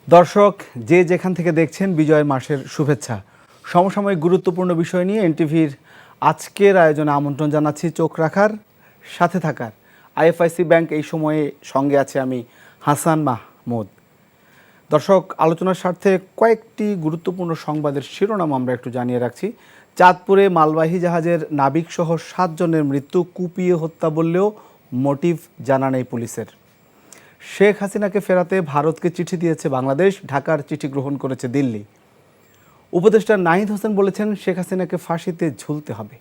দর্শক যে যেখান থেকে দেখছেন বিজয় মাসের শুভেচ্ছা। সমসাময়িক গুরুত্বপূর্ণ বিষয় নিয়ে এনটিভির আজকের আয়োজনে আমন্ত্রণ জানাচ্ছি চোখ রাখার, সাথে থাকার। আইএফআইসি ব্যাংক এই সময়ে সঙ্গে আছে আমি হাসান মাহমুদ। দর্শক, আলোচনার স্বার্থে কয়েকটি গুরুত্বপূর্ণ সংবাদের শিরোনাম আমরা একটু জানিয়ে রাখছি। চাঁদপুরে মালবাহী জাহাজের নাবিকসহ 7 জনের মৃত্যু কুপিয়ে হত্যা বললেও মোটিভ জানা নেই পুলিশের। শেখ হাসিনাকে ফেরাতে ভারতকে চিঠি দিয়েছে বাংলাদেশ, ঢাকার চিঠি গ্রহণ করেছে দিল্লি। উপদেষ্টা নাহিদ হোসেন বলেছেন শেখ হাসিনাকে ফাঁসিতে ঝুলতে হবে।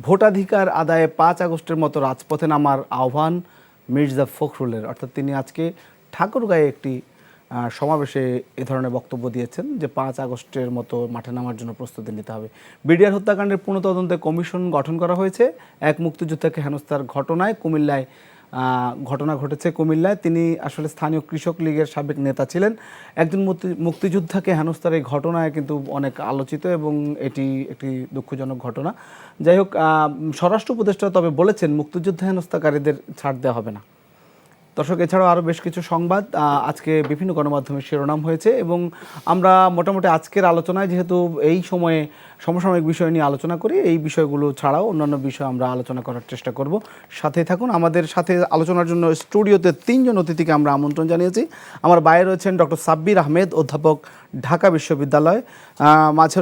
ভোটাধিকার আদায়ে 5 আগস্টের মতো রাজপথে নামার আহ্বান মির্জা ফখরুলের, অর্থাৎ তিনি আজকে ঠাকুরগাঁয়ে একটি সমাবেশে এ ধরনের বক্তব্য দিয়েছেন যে 5 আগস্টের মতো মাঠে নামার জন্য প্রস্তুতি নিতে হবে। বিডিআর হত্যাকাণ্ডের পুনঃতদন্তে কমিশন গঠন করা হয়েছে। এক মুক্তিযোদ্ধাকে হেনস্থার ঘটনায় কুমিল্লায় ঘটনা ঘটেছে। কুমিল্লায় তিনি আসলে স্থানীয় কৃষক লীগের সাবেক নেতা ছিলেন। একজন মুক্তিযোদ্ধাকে হেনস্থার এই ঘটনায় কিন্তু অনেক আলোচিত এবং এটি একটি দুঃখজনক ঘটনা। যাই হোক, স্বরাষ্ট্র উপদেষ্টা তবে বলেছেন মুক্তিযোদ্ধা হেনস্থাকারীদের ছাড় দেওয়া হবে না। দর্শক, এছাড়াও আরও বেশ কিছু সংবাদ আজকে বিভিন্ন গণমাধ্যমের শিরোনাম হয়েছে এবং আমরা মোটামুটি আজকের আলোচনায়, যেহেতু এই সময়ে সমসাময়িক বিষয় নিয়ে আলোচনা করি, এই বিষয়গুলো ছাড়াও অন্যান্য বিষয় আমরা আলোচনা করার চেষ্টা করব। সাথে থাকুন। আমাদের সাথে আলোচনার জন্য স্টুডিওতে 3 জন অতিথিকে আমরা আমন্ত্রণ জানিয়েছি। আমার বাইরে রয়েছেন ডক্টর সাব্বির আহমেদ, অধ্যাপক, ঢাকা বিশ্ববিদ্যালয়। মাঝে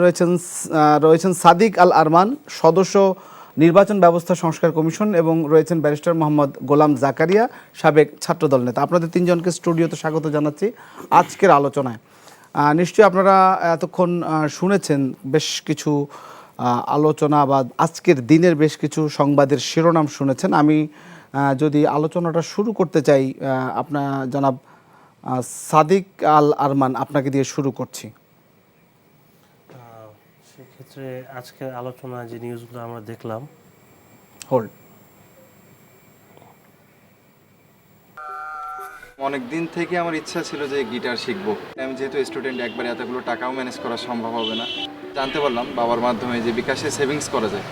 রয়েছেন সাদিক আল আরমান, সদস্য, নির্বাচন ব্যবস্থা সংস্কার কমিশন, এবং রয়েছেন ব্যারিস্টার মোহাম্মদ গোলাম জাকারিয়া, সাবেক ছাত্রদল নেতা। আপনাদের 3 জনকে স্টুডিওতে স্বাগত জানাচ্ছি আজকের আলোচনায়। নিশ্চয়ই আপনারা এতক্ষণ শুনেছেন বেশ কিছু আলোচনা বা আজকের দিনের বেশ কিছু সংবাদের শিরোনাম শুনেছেন। আমি যদি আলোচনাটা শুরু করতে চাই, আপনার জনাব সাদিক আল আরমান, আপনাকে দিয়ে শুরু করছি। সেক্ষেত্রে আজকের আলোচনা যে নিউজগুলো আমরা দেখলাম, অনেক দিন থেকে আমার ইচ্ছা ছিল যে গিটার শিখবো। আমি যেহেতু স্টুডেন্ট, একবারে এতগুলো টাকাও ম্যানেজ করা সম্ভব হবে না। জানতে পারলাম বাবার মাধ্যমে যে বিকাশে সেভিংস করা যায়।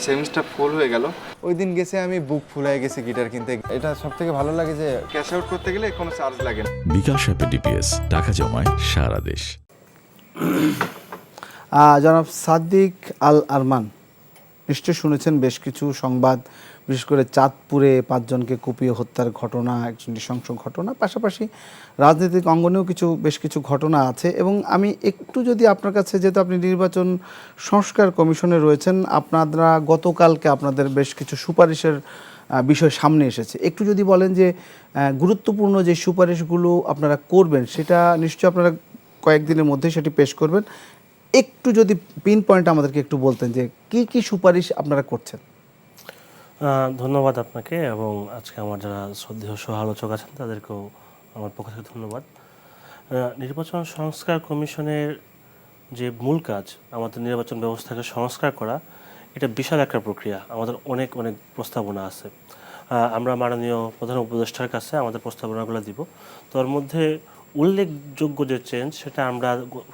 সেভিংসটা ফুল হয়ে গেল। ওই দিন গেছে আমি বুক ফুল হয়ে গেছি গিটার কিনতে। এটা সব থেকে ভালো লাগে যে ক্যাশ আউট করতে গেলে কোনো চার্জ লাগে না। বিকাশ অ্যাপে ডিপিএস টাকা জমায় সারা দেশ। জনাব সাদিক আল আরমান, নিশ্চয় শুনেছেন বেশ কিছু সংবাদ, বিশেষ করে চাঁদপুরে 5 জনকে কুপিয়ে হত্যার ঘটনা, একজন নৃশংস ঘটনা, পাশাপাশি রাজনৈতিক অঙ্গনেও বেশ কিছু ঘটনা আছে। এবং আমি একটু যদি আপনার কাছে, যেহেতু আপনি নির্বাচন সংস্কার কমিশনে রয়েছেন, আপনারা গতকালকে আপনাদের বেশ কিছু সুপারিশের বিষয় সামনে এসেছে, একটু যদি বলেন যে গুরুত্বপূর্ণ যে সুপারিশগুলো আপনারা করবেন, সেটা নিশ্চয়ই আপনারা কয়েকদিনের মধ্যে সেটি পেশ করবেন। একটু যদি পিন পয়েন্ট আমাদেরকে একটু বলতেন যে কি কি সুপারিশ আপনারা করছেন। ধন্যবাদ আপনাকে, এবং আজকে আমার যারা শ্রদ্ধেয় সহ আলোচক আছেন তাদেরকেও আমার পক্ষ থেকে ধন্যবাদ। নির্বাচন সংস্কার কমিশনের যে মূল কাজ, আমাদের নির্বাচন ব্যবস্থাকে সংস্কার করা, এটা বিশাল একটা প্রক্রিয়া। আমাদের অনেক প্রস্তাবনা আছে। আমরা মাননীয় প্রধান উপদেষ্টার কাছে আমাদের প্রস্তাবনাগুলো দিব। তার মধ্যে উল্লেখযোগ্য যে চেঞ্জ, সেটা আমরা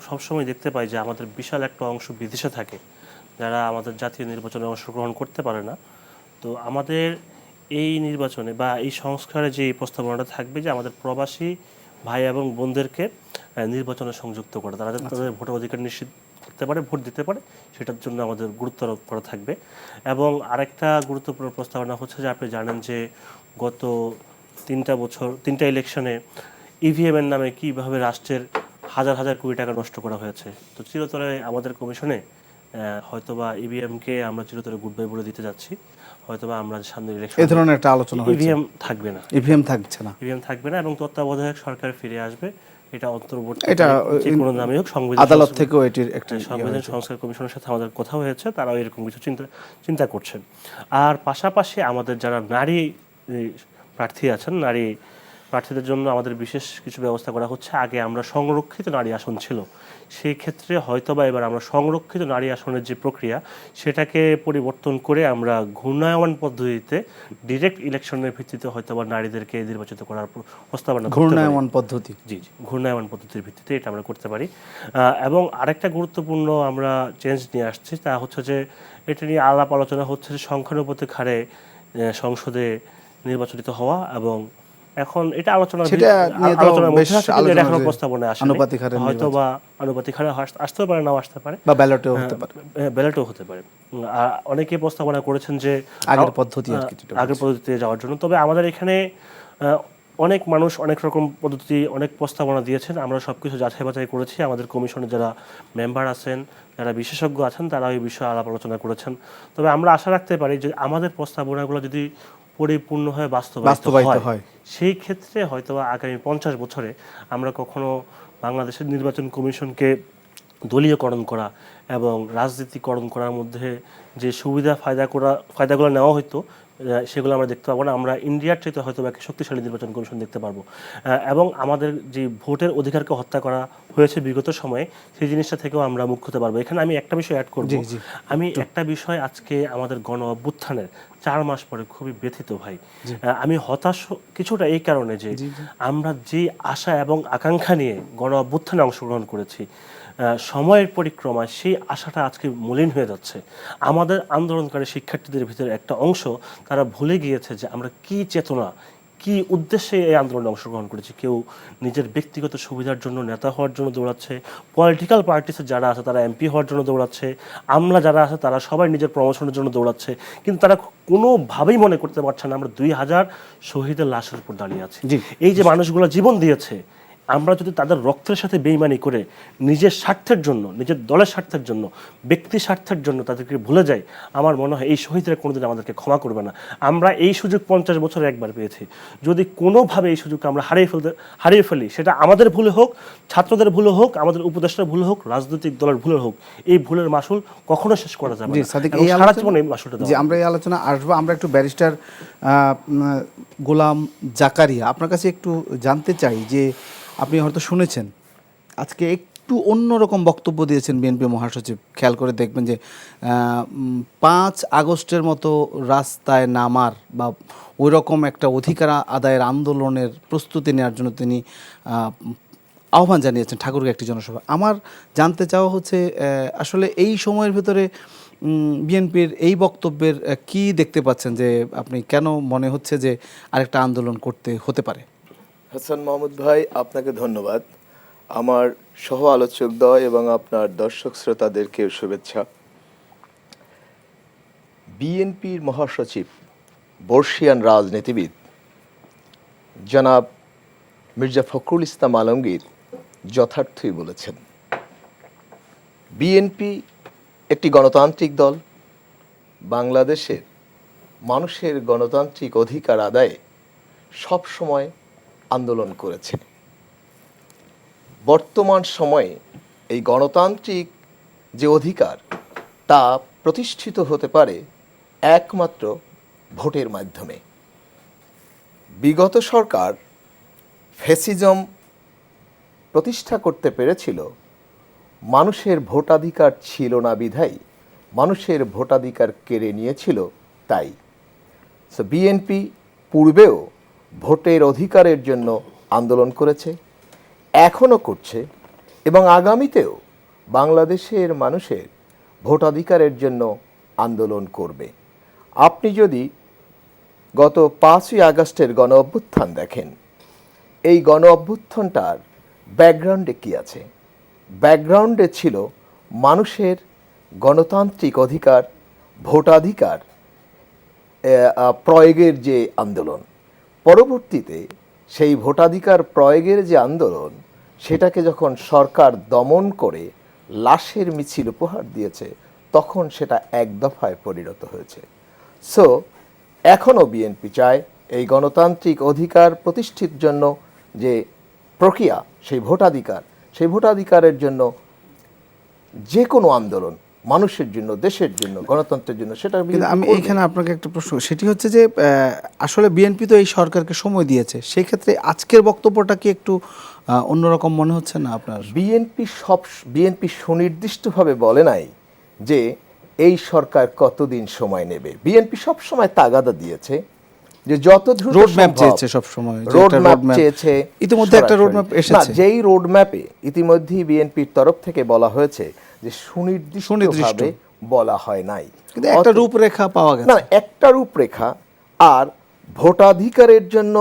সবসময় দেখতে পাই যে আমাদের বিশাল একটা অংশ বিদেশে থাকে, যারা আমাদের জাতীয় নির্বাচনে অংশগ্রহণ করতে পারে না। তো আমাদের এই নির্বাচনে বা এই সংস্কারে যে প্রস্তাবনাটা থাকবে যে আমাদের প্রবাসী ভাই এবং বোনদেরকে নির্বাচনে সংযুক্ত করা, তারা যাতে তাদের ভোটার অধিকার নিশ্চিত করতে পারে, ভোট দিতে পারে, সেটার জন্য আমাদের গুরুত্ব আরোপ করা থাকবে। এবং আরেকটা গুরুত্বপূর্ণ প্রস্তাবনা হচ্ছে যে, আপনি জানেন যে গত 3টা ইলেকশনে ইভিএমের নামে কীভাবে রাষ্ট্রের হাজার কোটি টাকা নষ্ট করা হয়েছে। তো চিরতরে আমাদের কমিশনে হয়তোবা ইভিএমকে আমরা চিরতরে গুড বাই বলে দিতে যাচ্ছি। হয়তোবা আমরা সামনে ইলেকশন এই ধরনের একটা আলোচনা হয়েছে, ইভিএম থাকবে না, ইভিএম থাকছে না, ইভিএম থাকবে না, এবং তত্ত্বাবধায়ক সরকার ফিরে আসবে। এটা অন্তর্বর্তী, এটা যে কোনো নামে হোক, আদালত থেকেও এটির একটা সংবিধান সংস্কার কমিশনের সাথে আমাদের কথা হয়েছে, তারাও এরকম কিছু চিন্তা করছেন। আর পাশাপাশি আমাদের যারা নারী প্রার্থী আছেন, নারী প্রার্থীদের জন্য আমাদের বিশেষ কিছু ব্যবস্থা করা হচ্ছে। আগে আমরা সংরক্ষিত নারী আসন ছিল, সেই ক্ষেত্রে হয়তোবা এবার আমরা সংরক্ষিত নারী আসনের যে প্রক্রিয়া, সেটাকে পরিবর্তন করে আমরা ঘূর্ণায়মান পদ্ধতিতে ডিরেক্ট ইলেকশনের ভিত্তিতে হয়তোবা নারীদেরকে নির্বাচিত করার প্রস্তাবনা, ঘূর্ণায়মান পদ্ধতি, জি ঘূর্ণায়মান পদ্ধতির ভিত্তিতে এটা আমরা করতে পারি। এবং আরেকটা গুরুত্বপূর্ণ আমরা চেঞ্জ নিয়ে আসছি, তা হচ্ছে যে এটা নিয়ে আলাপ আলোচনা হচ্ছে যে সংখ্যানুপাতিক হারে সংসদে নির্বাচিত হওয়া এবং এখন এটা সেটা নিয়ে তো আলোচনার বেশ মধ্যে আছে, কিন্তু এটা আলোচনা এখনো যে প্রস্তাবনায় আসে আনুপাতিক হারে হয়তো বা আনুপাতিক হারে আসতেও পারে, নাও আসতে পারে, বা ব্যালটেও হতে পারে, ব্যালটও হতে পারে। আর অনেকে প্রস্তাবনা করেছেন যে আগের পদ্ধতি আর কি, যেটা আগের পদ্ধতিতে যাওয়ার জন্য। তবে আমাদের এখানে অনেক মানুষ অনেক রকম পদ্ধতি, অনেক প্রস্তাবনা দিয়েছেন, আমরা সবকিছু যাচাই বাছাই করেছি। আমাদের কমিশনে যারা মেম্বার আছেন, যারা বিশেষজ্ঞ আছেন, তারা এই বিষয়ে আলাপ আলোচনা করেছেন। তবে আমরা আশা রাখতে পারি যে আমাদের প্রস্তাবনাগুলো যদি পরিপূর্ণভাবে বাস্তবায়িত হয়, সেই ক্ষেত্রে হয়তো আগামী 50 বছরে আমরা কখনো বাংলাদেশের নির্বাচন কমিশনকে দলীয়করণ করা এবং রাজনীতিকরণ করার মধ্যে যে ফায়দাগুলো নেওয়া হতো, সেগুলো আমরা দেখতে পাবো না। আমরা ইন্ডিয়ার চাইতে হয়তো একটা শক্তিশালী নির্বাচন কমিশন দেখতে পারবো। এবং আমাদের যে ভোটের অধিকারকে হত্যা করা হয়েছে বিগত সময়ে, সেই জিনিসটা থেকেও আমরা মুক্ত হতে পারবো। এখানে আমি একটা বিষয় অ্যাড করব। আমি একটা বিষয়, আজকে আমাদের গণ অভ্যুত্থানের 4 মাস পরে খুবই ব্যথিত ভাই। আমি হতাশ কিছুটা এই কারণে যে আমরা যে আশা এবং আকাঙ্ক্ষা নিয়ে গণ অভ্যুত্থানে অংশগ্রহণ করেছি, সময়ের পরিক্রমায় সেই আশাটা আজকে মলিন হয়ে যাচ্ছে। আমাদের আন্দোলনকারী শিক্ষার্থীদের ভিতরে একটা অংশ তারা ভুলে গিয়েছে যে আমরা কি চেতনা, কি উদ্দেশ্যে এই আন্দোলনে অংশগ্রহণ করেছি। কেউ নিজের ব্যক্তিগত সুবিধার জন্য নেতা হওয়ার জন্য দৌড়াচ্ছে, পলিটিক্যাল পার্টিসে যারা আছে তারা এমপি হওয়ার জন্য দৌড়াচ্ছে, আমলা যারা আছে তারা সবাই নিজের প্রমোশনের জন্য দৌড়াচ্ছে, কিন্তু তারা কোনোভাবেই মনে করতে পারছে না আমরা 2000 শহীদের লাশের উপর দাঁড়িয়ে আছি। এই যে মানুষগুলো জীবন দিয়েছে, আমরা যদি তাদের রক্তের সাথে বেইমানি করে নিজের স্বার্থের জন্য, নিজের দলের স্বার্থের জন্য, ব্যক্তি স্বার্থের জন্য তাদেরকে ভুলে যাই, আমার মনে হয় এই শহীদরা কোনোদিন আমাদেরকে ক্ষমা করবে না। আমরা এই সুযোগ 50 বছরে একবার পেয়েছি, যদি কোনোভাবে এই সুযোগকে আমরা হারিয়ে ফেলি, সেটা আমাদের ভুলে হোক, ছাত্রদের ভুলে হোক, আমাদের উপদেষ্টার ভুলে হোক, রাজনৈতিক দলের ভুলে হোক, এই ভুলের মাসুল কখনো শেষ করা যাবে না। সারা জীবন এই মাসুলটা দেওয়া। আমরা এই আলোচনা আসবো। আমরা একটু ব্যারিস্টার গোলাম জাকারিয়া, আপনার কাছে একটু জানতে চাই যে আপনি হয়তো শুনেছেন আজকে একটু অন্যরকম বক্তব্য দিয়েছেন বিএনপি মহাসচিব। খেয়াল করে দেখবেন যে 5 আগস্টের মতো রাস্তায় নামার বা ওই রকম একটা অধিকার আদায়ের আন্দোলনের প্রস্তুতি নেওয়ার জন্য তিনি আহ্বান জানিয়েছেন ঠাকুরগাঁও একটি জনসভা। আমার জানতে চাওয়া হচ্ছে আসলে এই সময়ের ভিতরে বিএনপির এই বক্তব্যের কি দেখতে পাচ্ছেন, যে আপনি কেন মনে হচ্ছে যে আরেকটা আন্দোলন করতে হতে পারে? হাসান মাহমুদ ভাই, আপনাকে ধন্যবাদ। আমার সহ আলোচকদ্বয় এবং আপনার দর্শক শ্রোতাদেরকে শুভেচ্ছা। বিএনপির মহাসচিব, বর্ষিয়ান রাজনীতিবিদ জনাব মির্জা ফখরুল ইসলাম আলমগীর যথার্থই বলেছেন। বিএনপি একটি গণতান্ত্রিক দল, বাংলাদেশের মানুষের গণতান্ত্রিক অধিকার আদায়ে সব সময় আন্দোলন করেছে। বর্তমান সময়ে এই গণতান্ত্রিক যে অধিকার, তা প্রতিষ্ঠিত হতে পারে একমাত্র ভোটের মাধ্যমে। বিগত সরকার ফ্যাসিজম প্রতিষ্ঠা করতে পেরেছিল, মানুষের ভোটাধিকার ছিল না বিধায় মানুষের ভোটাধিকার কেড়ে নিয়েছিল। তাই বিএনপি পূর্বেও ভোটের অধিকারের জন্য আন্দোলন করেছে, এখনও করছে এবং আগামীতেও বাংলাদেশের মানুষের ভোটাধিকারের জন্য আন্দোলন করবে। আপনি যদি গত 5ই আগস্টের গণ অভ্যুত্থান দেখেন, এই গণ অভ্যুত্থানটার ব্যাকগ্রাউন্ডে কী আছে? ব্যাকগ্রাউন্ডে ছিল মানুষের গণতান্ত্রিক অধিকার, ভোটাধিকার প্রয়োগের যে আন্দোলন। পরবর্তীতে সেই ভোটাধিকার প্রয়োগের যে আন্দোলন, সেটাকে যখন সরকার দমন করে লাশের মিছিল উপহার দিয়েছে, তখন সেটা এক দফায় পরিণত হয়েছে। এখনও বিএনপি চায় এই গণতান্ত্রিক অধিকার প্রতিষ্ঠিত জন্য যে প্রক্রিয়া, সেই ভোটাধিকারের জন্য যে কোনো আন্দোলন মানুষের জন্য, দেশের জন্য, গণতন্ত্রের জন্য, সেটা আমি এইখানে আপনাকে একটা প্রশ্ন, সেটি হচ্ছে যে আসলে বিএনপি তো এই সরকারকে সময় দিয়েছে, সেই ক্ষেত্রে আজকের বক্তব্যটা কি একটু অন্যরকম মনে হচ্ছে না আপনার? বিএনপি সুনির্দিষ্টভাবে বলে নাই যে এই সরকার কতদিন সময় নেবে। বিএনপি সব সময় তাগাদা দিয়েছে যে যত দ্রুত রোডম্যাপ চেয়েছে, সব সময় রোডম্যাপ চেয়েছে। ইতিমধ্যে একটা রোডম্যাপ এসেছে, যেই রোডম্যাপে ইতিমধ্যেই বিএনপির তরফ থেকে বলা হয়েছে যে সুনির্দিষ্টভাবে বলা হয় নাই, কিন্তু একটা রূপরেখা পাওয়া গেছে। না, একটা রূপরেখা। আর ভোটাধিকারের জন্য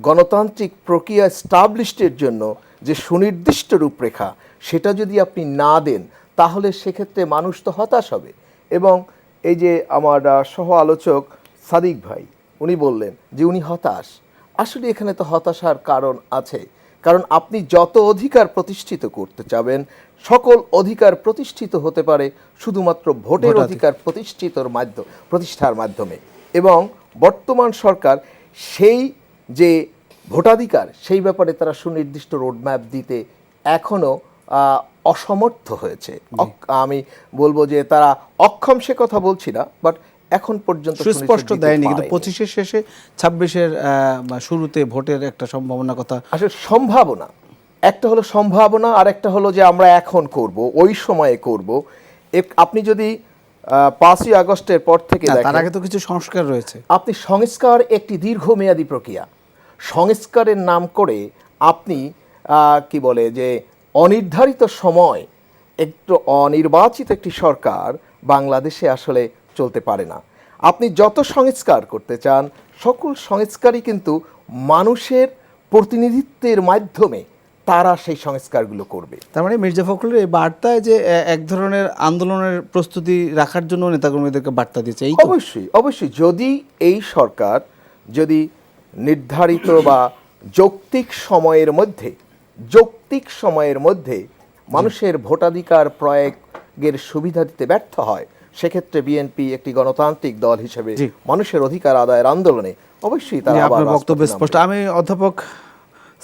গণতান্ত্রিক প্রক্রিয়া স্টাবলিশের জন্য যে সুনির্দিষ্ট রূপরেখা, সেটা যদি আপনি না দেন তাহলে সেক্ষেত্রে মানুষ তো হতাশ হবে। এবং এই যে আমার সহ আলোচক সাদিক ভাই উনি বললেন যে উনি হতাশ, আসলে এখানে তো হতাশার কারণ আছে। কারণ আপনি যত অধিকার প্রতিষ্ঠিত করতে চাবেন, সকল অধিকার প্রতিষ্ঠিত হতে পারে শুধুমাত্র ভোটের অধিকার প্রতিষ্ঠার মাধ্যমে। এবং বর্তমান সরকার সেই যে ভোটাধিকার, সেই ব্যাপারে তারা সুনির্দিষ্ট রোডম্যাপ দিতে এখনও অসমর্থ হয়েছে। আমি বলবো যে তারা অক্ষম, সে কথা বলছি না, বাট এখন পর্যন্ত সুস্পষ্ট দেয়নি, কিন্তু 25-এর শেষে 26-এর শুরুতে ভোটের একটা সম্ভাবনা কথা। আসলে সম্ভাবনা একটা হলো সম্ভাবনা, আর একটা হলো যে আমরা এখন করব, ওই সময়ে করব। আপনি যদি 5ই আগস্টের পর থেকে তার দেখেন, আগে তো কিছু সংস্কার রয়েছে। আপনি সংস্কার একটি দীর্ঘমেয়াদী প্রক্রিয়া। সংস্কারের নাম করে আপনি কি বলে যে অনির্ধারিত সময় একটু অনির্বাচিত একটি সরকার বাংলাদেশে আসলে চলতে পারে না। আপনি যত সংস্কার করতে চান, সকল সংস্কারই কিন্তু মানুষের প্রতিনিধিত্বের মাধ্যমে তারা সেই সংস্কারগুলো করবে। তার মানে মির্জা ফখরুলের এই বার্তায় যে এক ধরনের আন্দোলনের প্রস্তুতি রাখার জন্য নেতাকর্মীদেরকে বার্তা দিয়েছে, এই তো? অবশ্যই অবশ্যই। যদি এই সরকার যদি নির্ধারিত বা যৌক্তিক সময়ের মধ্যে মানুষের ভোটাধিকার প্রয়োগের সুবিধা দিতে ব্যর্থ হয়, সেক্ষেত্রে বিএনপি একটি গণতান্ত্রিক দল হিসেবে মানুষের অধিকার আদায়ের আন্দোলনে অবশ্যই তারা আবার আপনার বক্তব্য স্পষ্ট। আমি অধ্যাপক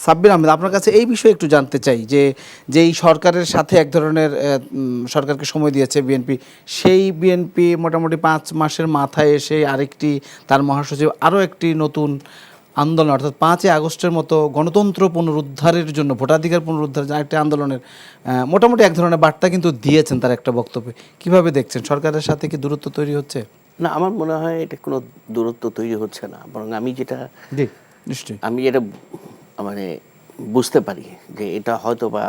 সাব্বির আহমেদ, আপনার কাছে এই বিষয়ে একটু জানতে চাই যে যেই সরকারের সাথে এক ধরনের সরকারকে সময় দিয়েছে বিএনপি, সেই বিএনপি মোটামুটি 5 মাসের মাথায় এসে আরেকটি তার মহাসচিব আরও একটি নতুন আন্দোলন, অর্থাৎ 5ই আগস্টের মতো গণতন্ত্র পুনরুদ্ধারের জন্য, ভোটাধিকার পুনরুদ্ধারের জন্য একটা আন্দোলনের মোটামুটি এক ধরনের বার্তা কিন্তু দিয়েছেন তার একটা বক্তব্যে। কিভাবে দেখছেন, সরকারের সাথে কি দূরত্ব তৈরি হচ্ছে? না, আমার মনে হয় এটা কোনো দূরত্ব তৈরি হচ্ছে না, বরং আমি যেটা মানে বুঝতে পারি যে এটা হয়তো বা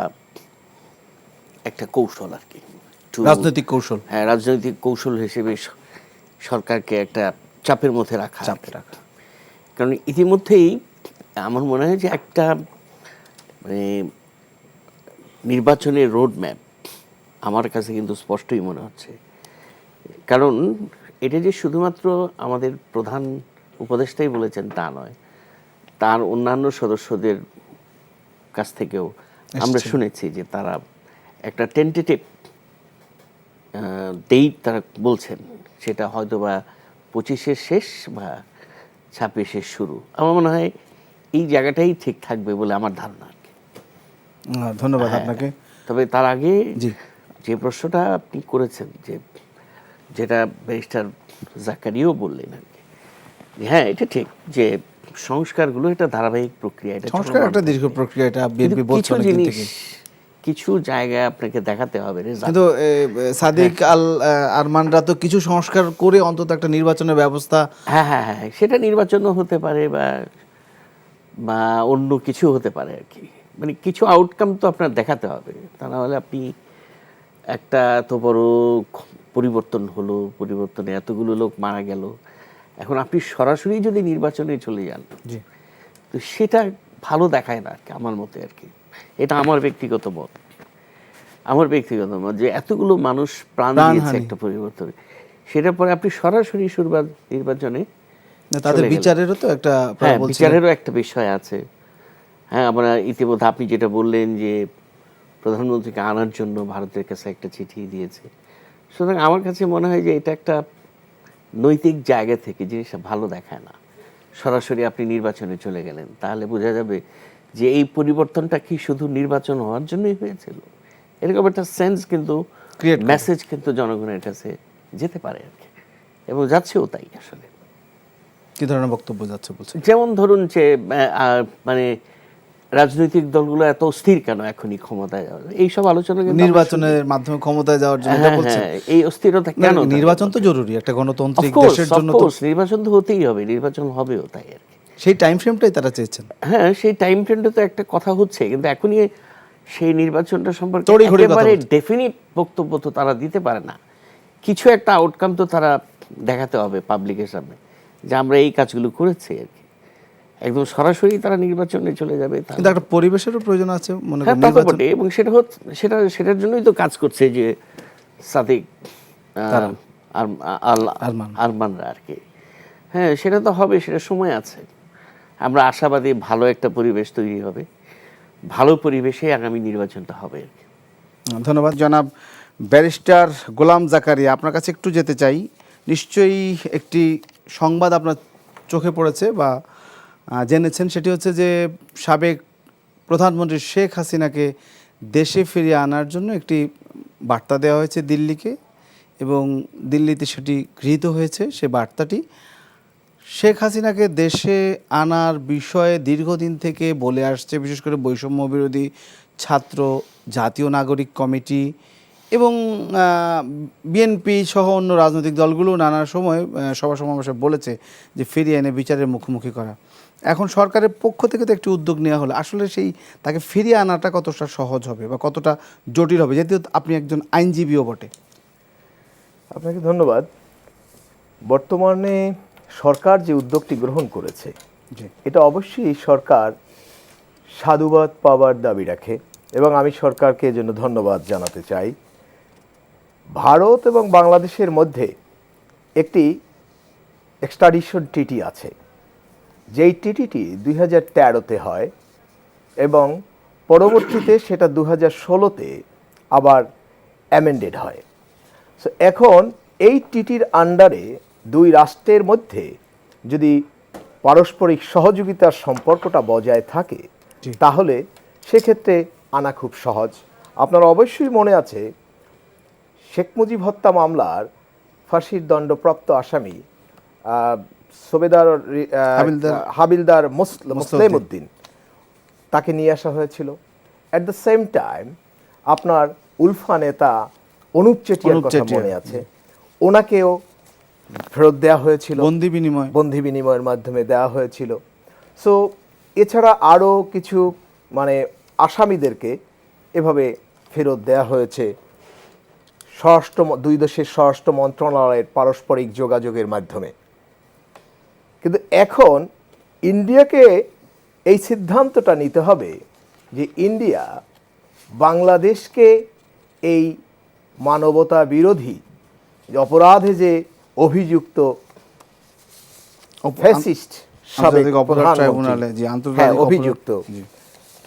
একটা কৌশল আর কি, রাজনৈতিক কৌশল। হ্যাঁ, রাজনৈতিক কৌশল হিসেবে সরকারকে একটা চাপের মধ্যে রাখা। কারণ ইতিমধ্যেই আমার মনে হয় যে একটা মানে নির্বাচনের রোড ম্যাপ আমার কাছে কিন্তু স্পষ্টই মনে হচ্ছে। কারণ এটা যে শুধুমাত্র আমাদের প্রধান উপদেষ্টাই বলেছেন তা নয়, তার অন্যান্য সদস্যদের কাছ থেকেও আমরা শুনেছি যে তারা একটা টেন্টেটিভ ডেট তারা বলছেন, সেটা হয়তো বা 25-এর শেষ বা 26-এর শুরু। আমার মনে হয় এই জায়গাটাই ঠিক থাকবে বলে আমার ধারণা। ধন্যবাদ আপনাকে। তবে তার আগে যে প্রশ্নটা আপনি করেছেন, যেটা ব্যারিস্টার জাকারিয়াও বললেন আর কি, হ্যাঁ এটা ঠিক যে সংস্কারগুলো এটা ধারাবাহিক প্রক্রিয়া, এটা সংস্কার একটা দীর্ঘ প্রক্রিয়া, এটা বিএনপি বলছে অনেকদিন থেকে। কিছু জায়গায় আপনাকে দেখাতে হবে। কিন্তু সাদিক আল আরমানরা তো কিছু সংস্কার করে অন্তত একটা নির্বাচনের ব্যবস্থা, হ্যাঁ হ্যাঁ হ্যাঁ, সেটা নির্বাচনও হতে পারে বা অন্য কিছু হতে পারে আর কি। মানে কিছু আউটকাম তো আপনার দেখাতে হবে, তা না হলে আপনি একটা এত বড় পরিবর্তন হলো, পরিবর্তনে এতগুলো লোক মারা গেল, এখন আপনি সরাসরি যদি নির্বাচনে চলে যান তো সেটা ভালো দেখায় না আর কি, আমার মতে আর কি। এটা আমার ব্যক্তিগত মত, যে এতগুলো মানুষ প্রাণ দিয়েছে একটা পরিবর্তনে, সেটার পরে আপনি সরাসরি নির্বাচনে তাদের বিচারেরও তো একটা, হ্যাঁ বিচারেরও একটা বিষয় আছে। হ্যাঁ, আমরা ইতিমধ্যে আপনি যেটা বললেন যে প্রধানমন্ত্রীকে আনার জন্য ভারতের কাছে একটা চিঠি দিয়েছে, সুতরাং আমার কাছে মনে হয় যে এটা একটা নৈতিক জায়গা থেকে জিনিসটা ভালো দেখায় না। সরাসরি আপনি নির্বাচনে চলে গেলেন, তাহলে বোঝা যাবে যে এই পরিবর্তনটা কি শুধু নির্বাচন হওয়ার জন্যই হয়েছিল, এরকম একটা সেন্স কিন্তু, মেসেজ কিন্তু জনগণের কাছে যেতে পারে আর কি, এবং যাচ্ছেও তাই। আসলে কি ধরনের বক্তব্য যাচ্ছে বলছে, যেমন ধরুন যে মানে রাজনৈতিক দলগুলো এত স্থির কেন এখনই ক্ষমতায় যাওয়ার, এইসব আলোচনা নির্বাচনের মাধ্যমে ক্ষমতায় যাওয়ার জন্য বলছে। এই অস্থিরতা কেন? নির্বাচন তো জরুরি একটা গণতান্ত্রিক দেশের জন্য, তো নির্বাচন তো হতেই হবে, নির্বাচন হবেও তাই আর কি। সেই টাইম ফ্রেমটাই তারা চেয়েছেন। হ্যাঁ, সেই টাইম ফ্রেমটা তো একটা কথা হচ্ছে, কিন্তু এখনই সেই নির্বাচনটা সম্পর্কে একেবারে ডেফিনিট বক্তব্য তো তারা দিতে পারে না। কিছু একটা আউটকাম তো তারা দেখাতে হবে পাবলিকের সামনে, যে আমরা এই কাজগুলো করেছি আর কি। একদম সরাসরি তারা নির্বাচনে চলে যাবে কিন্তু একটা পরিবেশেরও প্রয়োজন আছে মনে হ্যাঁ, করেন তা তো নির্বাচন। বটে, এবং সেটার জন্যই তো কাজ করছে যে সাদিক আরমানরা আর কি। হ্যাঁ, সেটা তো হবে, সেটা সময় আছে। আমরা আশাবাদী ভালো একটা পরিবেশ তৈরি হবে, ভালো পরিবেশে আগামী নির্বাচনটা হবে আর কি। ধন্যবাদ জনাব ব্যারিস্টার গোলাম জাকারিয়া, আপনার কাছে একটু যেতে চাই। নিশ্চয়ই একটি সংবাদ আপনার চোখে পড়েছে বা জেনেছেন, সেটি হচ্ছে যে সাবেক প্রধানমন্ত্রী শেখ হাসিনাকে দেশে ফিরিয়ে আনার জন্য একটি বার্তা দেওয়া হয়েছে দিল্লিকে, এবং দিল্লিতে সেটি গৃহীত হয়েছে। সে বার্তাটি শেখ হাসিনাকে দেশে আনার বিষয়ে দীর্ঘদিন থেকে বলে আসছে, বিশেষ করে বৈষম্য বিরোধী ছাত্র, জাতীয় নাগরিক কমিটি এবং বিএনপি সহ অন্য রাজনৈতিক দলগুলো নানা সময় সভা সমাবেশে বলেছে যে ফিরিয়ে এনে বিচারের মুখোমুখি করা। এখন সরকারের পক্ষ থেকে তো একটি উদ্যোগ নেওয়া হলো, আসলে সেই তাকে ফিরিয়ে আনাটা কতটা সহজ হবে বা কতটা জটিল হবে, যেহেতু আপনি একজন আইনজীবীও বটে? আপনাকে ধন্যবাদ। বর্তমানে সরকার যে উদ্যোগটি গ্রহণ করেছে, এটা অবশ্যই সরকার সাধুবাদ পাওয়ার দাবি রাখে, এবং আমি সরকারকে এজন্য ধন্যবাদ জানাতে চাই। ভারত এবং বাংলাদেশের মধ্যে একটি এক্সট্রাডিশন ট্রিটি আছে, যেই ট্রিটিটি 2013-তে হয় এবং পরবর্তীতে সেটা 2016-তে আবার অ্যামেন্ডেড হয়। সো এখন এই ট্রিটির আন্ডারে দুই রাষ্ট্রের মধ্যে যদি পারস্পরিক সহযোগিতার সম্পর্কটা বজায় থাকে, তাহলে সেক্ষেত্রে আনা খুব সহজ। আপনার অবশ্যই মনে আছে শেখ মুজিব হত্যা মামলার ফাঁসির দণ্ডপ্রাপ্ত আসামি সুবেদার হাবিলদার মুসলিম উদ্দিন, তাকে নিয়ে আসা হয়েছিল। অ্যাট দ্য সেম টাইম আপনার উলফা নেতা অনুপ চেটিয়ার কথা মনে আছে, ওনাকেও ফেরত দেওয়া হয়েছিল, বন্দি বিনিময়ের মাধ্যমে দেওয়া হয়েছিল। সো এছাড়া আরও কিছু আসামিদেরকে এভাবে ফেরত দেওয়া হয়েছে দুই দেশের স্বরাষ্ট্র মন্ত্রণালয়ের পারস্পরিক যোগাযোগের মাধ্যমে। কিন্তু এখন ইন্ডিয়াকে এই সিদ্ধান্তটা নিতে হবে যে ইন্ডিয়া বাংলাদেশকে এই মানবতা বিরোধী অপরাধে যে অভিযুক্ত ফ্যাসিস্ট অভিযুক্ত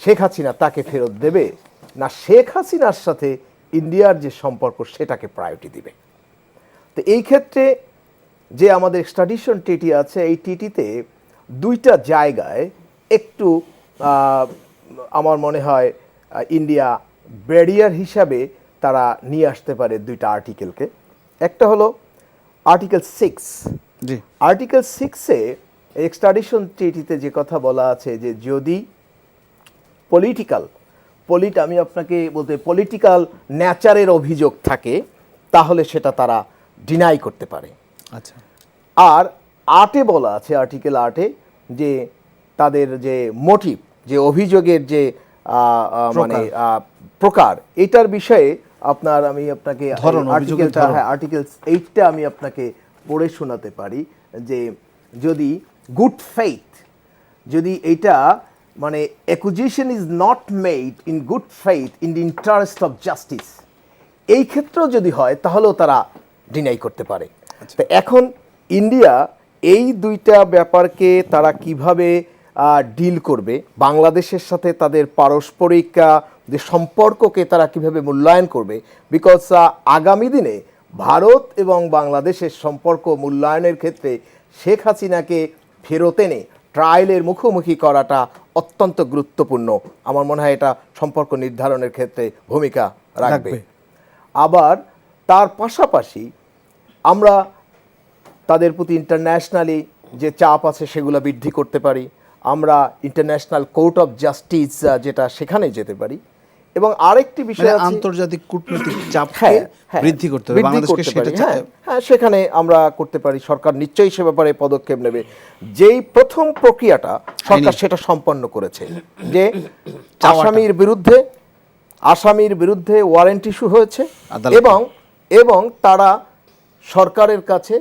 শেখ হাসিনা, তাকে ফেরত দেবে না শেখ হাসিনার সাথে ইন্ডিয়ার যে সম্পর্ক সেটাকে প্রায়োরিটি দিবে। তো এই ক্ষেত্রে যে আমাদের এক্সট্রাডিশন ট্রিটি আছে, এই ট্রিটিতে দুইটা জায়গায় একটু আমার মনে হয় ইন্ডিয়া ব্যারিয়ার হিসাবে তারা নিয়ে আসতে পারে দুইটা আর্টিকেলকে। একটা হলো আর্টিকেল 6। আর্টিকেল 6-এ এক্সট্রাডিশন ট্রিটিতে যে কথা বলা আছে যে যদি আমি আপনাকে বলতে পলিটিক্যাল ন্যাচারের অভিযোগ থাকে, তাহলে সেটা তারা ডিনাই করতে পারে। আচ্ছা। আর 8-এ বলা আছে, আর্টিকেল 8-এ, যে তাদের যে মোটিভ, যে অভিযোগের যে প্রকার, এটার বিষয়ে আমি আপনাকে আর্টিকেল 8টা আমি আপনাকে পড়ে শোনাতে পারি যে যদি গুড ফেইথ, যদি এটা acquisition is not made in good faith in the interest of justice, এই ক্ষেত্রেও যদি হয় তাহলেও তারা ডিনাই করতে পারে। তো এখন ইন্ডিয়া এই দুইটা ব্যাপারকে তারা কিভাবে ডিল করবে, বাংলাদেশের সাথে তাদের পারস্পরিক যে সম্পর্ককে তারা কিভাবে মূল্যায়ন করবে, বিকজ আগামী দিনে ভারত এবং বাংলাদেশের সম্পর্ক মূল্যায়নের ক্ষেত্রে শেখ হাসিনাকে ফেরত এনে ট্রায়ালের মুখোমুখি করাটা অত্যন্ত গুরুত্বপূর্ণ। আমার মনে হয় এটা সম্পর্ক নির্ধারণের ক্ষেত্রে ভূমিকা রাখবে। আবার তার পাশাপাশি আমরা তাদের প্রতি ইন্টারন্যাশনালি যে চাপ আছে সেগুলো বৃদ্ধি করতে পারি, আমরা ইন্টারন্যাশনাল কোর্ট অফ জাস্টিস যেটা, সেখানে যেতে পারি। এবং আরেকটি বিষয় আছে আন্তর্জাতিক কূটনৈতিক চাপ বৃদ্ধি করতে হবে বাংলাদেশকে, সেখানে আমরা করতে পারি। সরকার নিশ্চয়ই সে ব্যাপারে পদক্ষেপ নেবে। যেই প্রথম প্রক্রিয়াটা সরকার সেটা সম্পন্ন করেছে, যে আসামির বিরুদ্ধে ওয়ারেন্ট ইস্যু হয়েছে এবং তারা সরকারের কাছে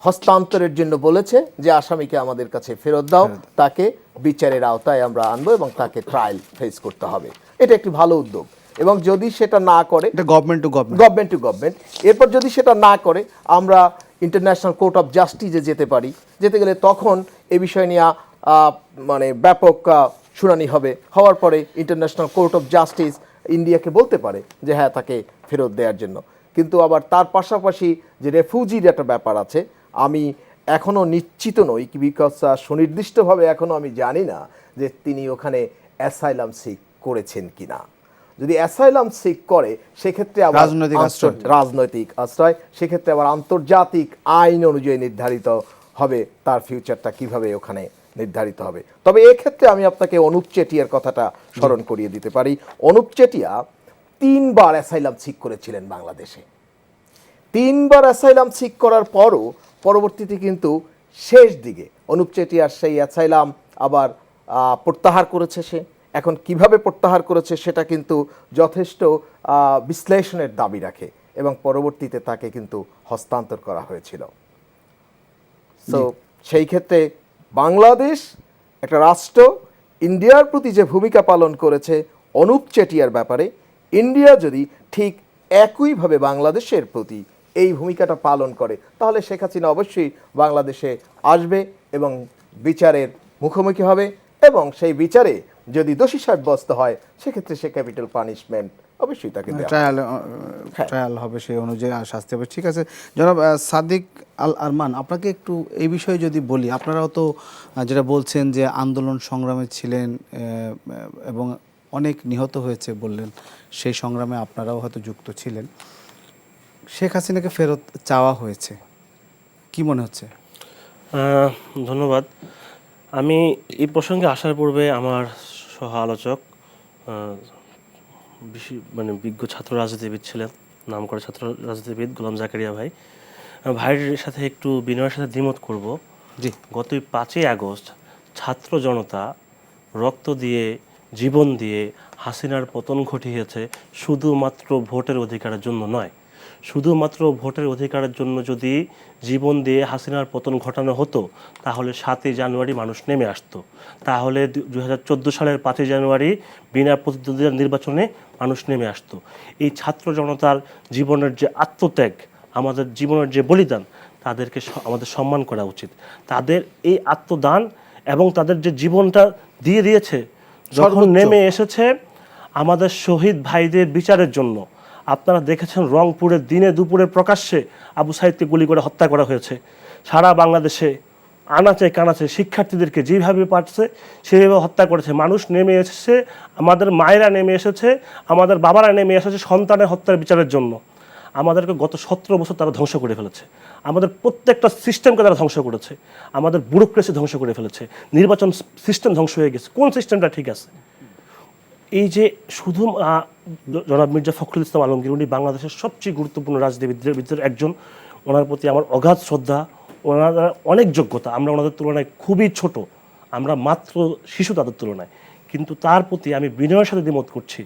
হস্তান্তরের জন্য বলেছে যে আসামিকে আমাদের কাছে ফেরত দাও, তাকে বিচারের আওতায় আমরা আনবো এবং তাকে ট্রায়াল ফেস করতে হবে। এটা একটি ভালো উদ্যোগ। এবং যদি সেটা না করে, এটা government to government, government to government, এরপর যদি সেটা না করে আমরা ইন্টারন্যাশনাল কোর্ট অফ জাস্টিসে যেতে পারি। যেতে গেলে তখন এ বিষয় নিয়ে মানে ব্যাপক শুনানি হবে। হওয়ার পরে ইন্টারন্যাশনাল কোর্ট অফ জাস্টিস ইন্ডিয়াকে বলতে পারে যে হ্যাঁ তাকে ফেরত দেওয়ার জন্য। কিন্তু আবার তার পাশাপাশি যে রেফিউজির একটা ব্যাপার আছে, আমি এখনও নিশ্চিত নই, বিকজ সুনির্দিষ্টভাবে এখনও আমি জানি না যে তিনি ওখানে অ্যাসাইলাম সিক করেছেন কিনা। যদি অ্যাসাইলাম সিক করে সেক্ষেত্রে আবার রাজনৈতিক আশ্রয়, সেক্ষেত্রে আবার আন্তর্জাতিক আইন অনুযায়ী নির্ধারিত হবে তার ফিউচারটা কিভাবে ওখানে নির্ধারিত হবে। তবে এক্ষেত্রে আমি আপনাকে অনুপ চেটিয়ার কথাটা স্মরণ করিয়ে দিতে পারি। অনুপ চেটিয়া 3 বার অ্যাসাইলাম সিক করেছিলেন বাংলাদেশে। 3 বার অ্যাসাইলাম সিক করার পরও পরবর্তীতে কিন্তু শেষ দিকে অনুপ চেটিয়ার সেই অ্যাসাইলাম আবার প্রত্যাহার করেছে সে। এখন কিভাবে প্রত্যাহার করেছে সেটা কিন্তু যথেষ্ট বিশ্লেষণের দাবি রাখে এবং পরবর্তীতে তাকে কিন্তু হস্তান্তর করা হয়েছিল। তো সেই ক্ষেত্রে বাংলাদেশ একটা রাষ্ট্র ইন্ডিয়ার প্রতি যে ভূমিকা পালন করেছে অনুপ চেটিয়ার ব্যাপারে, ইন্ডিয়া যদি ঠিক একইভাবে বাংলাদেশের প্রতি এই ভূমিকাটা পালন করে তাহলে শেখ হাসিনা অবশ্যই বাংলাদেশে আসবে এবং বিচারের মুখোমুখি হবে এবং সেই বিচারে যদি দোষী সাব্যস্ত হয় সেক্ষেত্রে সে ক্যাপিটাল পানিশমেন্ট অবশ্যই তাকে ট্রায়াল হবে, সেই অনুযায়ী শাস্তি হবে। ঠিক আছে জনাব সাদিক আল আরমান, আপনাকে একটু এই বিষয়ে যদি বলি, আপনারাও তো যেটা বলছেন যে আন্দোলন সংগ্রামে ছিলেন এবং অনেক নিহত হয়েছে বললেন, সেই সংগ্রামে আপনারাও হয়তো যুক্ত ছিলেন। শেখ হাসিনাকে ফেরত চাওয়া হয়েছে, কি মনে হচ্ছে? ধন্যবাদ। আমি এই প্রসঙ্গে আসার পূর্বে আমার সহ আলোচক মানে বিজ্ঞ ছাত্র রাজনীতিবিদ ছিলেন, নামকরা ছাত্র রাজনীতিবিদ গোলাম জাকারিয়া ভাইয়ের সাথে একটু বিনয়ের সাথে দ্বিমত করব। জি, গত 5ই আগস্ট ছাত্র জনতা রক্ত দিয়ে, জীবন দিয়ে হাসিনার পতন ঘটিয়েছে শুধুমাত্র ভোটের অধিকারের জন্য নয়। শুধুমাত্র ভোটের অধিকারের জন্য যদি জীবন দিয়ে হাসিনার পতন ঘটানো হতো তাহলে 7ই জানুয়ারি মানুষ নেমে আসতো, তাহলে 2014 সালের 5ই জানুয়ারি বিনা প্রতিদ্বন্দ্বিতার নির্বাচনে মানুষ নেমে আসতো। এই ছাত্র জনতার জীবনের যে আত্মত্যাগ, আমাদের জীবনের যে বলিদান, তাদেরকে আমাদের সম্মান করা উচিত। তাদের এই আত্মদান এবং তাদের যে জীবনটা দিয়ে দিয়েছে, যখন নেমে এসেছে আমাদের শহীদ ভাইদের বিচারের জন্য। আপনারা দেখেছেন রংপুরের দিনে দুপুরে প্রকাশ্যে আবু সাইদকে গুলি করে হত্যা করা হয়েছে। সারা বাংলাদেশে আনাচে কানাচে শিক্ষার্থীদেরকে যেভাবে পারছে সেভাবে হত্যা করেছে। মানুষ নেমে এসেছে, আমাদের মায়েরা নেমে এসেছে, আমাদের বাবারা নেমে এসেছে সন্তানের হত্যার বিচারের জন্য। আমাদেরকে গত 17 বছর তারা ধ্বংস করে ফেলেছে, আমাদের প্রত্যেকটা সিস্টেমকে তারা ধ্বংস করেছে, আমাদের ব্যুরোক্রেসি ধ্বংস করে ফেলেছে, নির্বাচন সিস্টেম ধ্বংস হয়ে গেছে। কোন সিস্টেমটা ঠিক আছে? এই যে শুধু জনাব মির্জা ফখরুল ইসলাম আলমগীর, উনি বাংলাদেশের সবচেয়ে গুরুত্বপূর্ণ রাজনীতিবিদদের ভিতরে একজন। ওনার প্রতি আমার অগাধ শ্রদ্ধা, ওনারা অনেক যোগ্যতা, আমরা ওনাদের তুলনায় খুবই ছোট, আমরা মাত্র শিশু তাদের তুলনায়, কিন্তু তার প্রতি আমি বিনয়ের সাথে দ্বিমত করছি।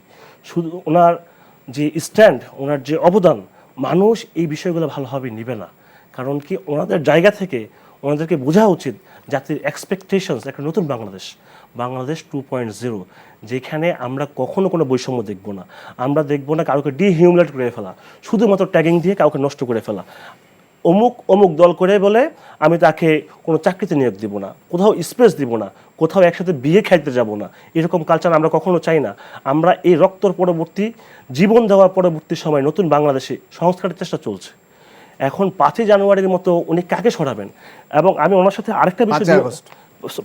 শুধু ওনার যে স্ট্যান্ড, ওনার যে অবদান, মানুষ এই বিষয়গুলো ভালোভাবে নেবে না। কারণ কি, ওনাদের জায়গা থেকে ওনাদেরকে বোঝা উচিত জাতির এক্সপেকটেশনস একটা নতুন বাংলাদেশ, বাংলাদেশ 2.0, যেখানে আমরা কখনো কোনো বৈষম্য দেখব না। আমরা দেখব না কাউকে ডিহিউমিলেট করে ফেলা, শুধুমাত্র ট্যাগিং দিয়ে কাউকে নষ্ট করে ফেলা। অমুক অমুক দল করে বলে আমি তাকে কোনো চাকরিতে নিয়োগ দিব না, কোথাও স্পেস দিব না, কোথাও একসাথে বিয়ে খাইতে যাব না, এরকম কালচার আমরা কখনো চাই না। আমরা এই রক্তর পরবর্তী, জীবন দেওয়ার পরবর্তী সময় নতুন বাংলাদেশে সংস্কারের চেষ্টা চলছে। এখন 5ই জানুয়ারির মতো উনি কাকে সরাবেন? এবং আমি ওনার সাথে আরেকটা বিষয়,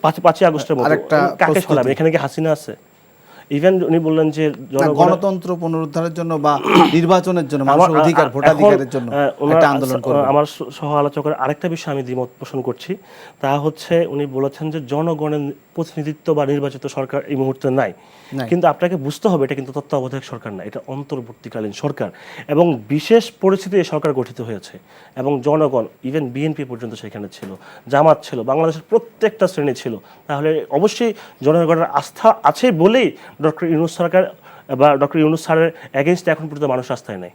5ই আগস্টের মতো কাকে সরাবেন? এখানে কি হাসিনা আছে? ইভেন উনি বললেন যে গণতন্ত্র পুনরুদ্ধারের জন্য বা নির্বাচনের জন্য, মানুষের অধিকার, ভোটাধিকারের জন্য একটা আন্দোলন করবেন। আমার সহ আলোচকের আরেকটা বিষয় আমি দ্বিমত পোষণ করছি, তা হচ্ছে উনি বলেছেন যে জনগণের প্রতিনিধিত্ব বা নির্বাচিত সরকার এই মুহূর্তে নাই। কিন্তু আপনাকে বুঝতে হবে এটা কিন্তু তত্ত্বাবধায়ক সরকার না, এটা অন্তর্বর্তীকালীন সরকার, এবং বিশেষ পরিস্থিতিতে এই সরকার গঠিত হয়েছে। এবং জনগণ, ইভেন বিএনপি পর্যন্ত সেখানে ছিল, জামাত ছিল, বাংলাদেশের প্রত্যেকটা শ্রেণী ছিল। তাহলে অবশ্যই জনগণের আস্থা আছে বলেই ডক্টর ইউনূস সরকার বা ডক্টর ইউনূস স্যারের এগেইনস্টে এখন পর্যন্ত মানুষ আস্থায় নেই।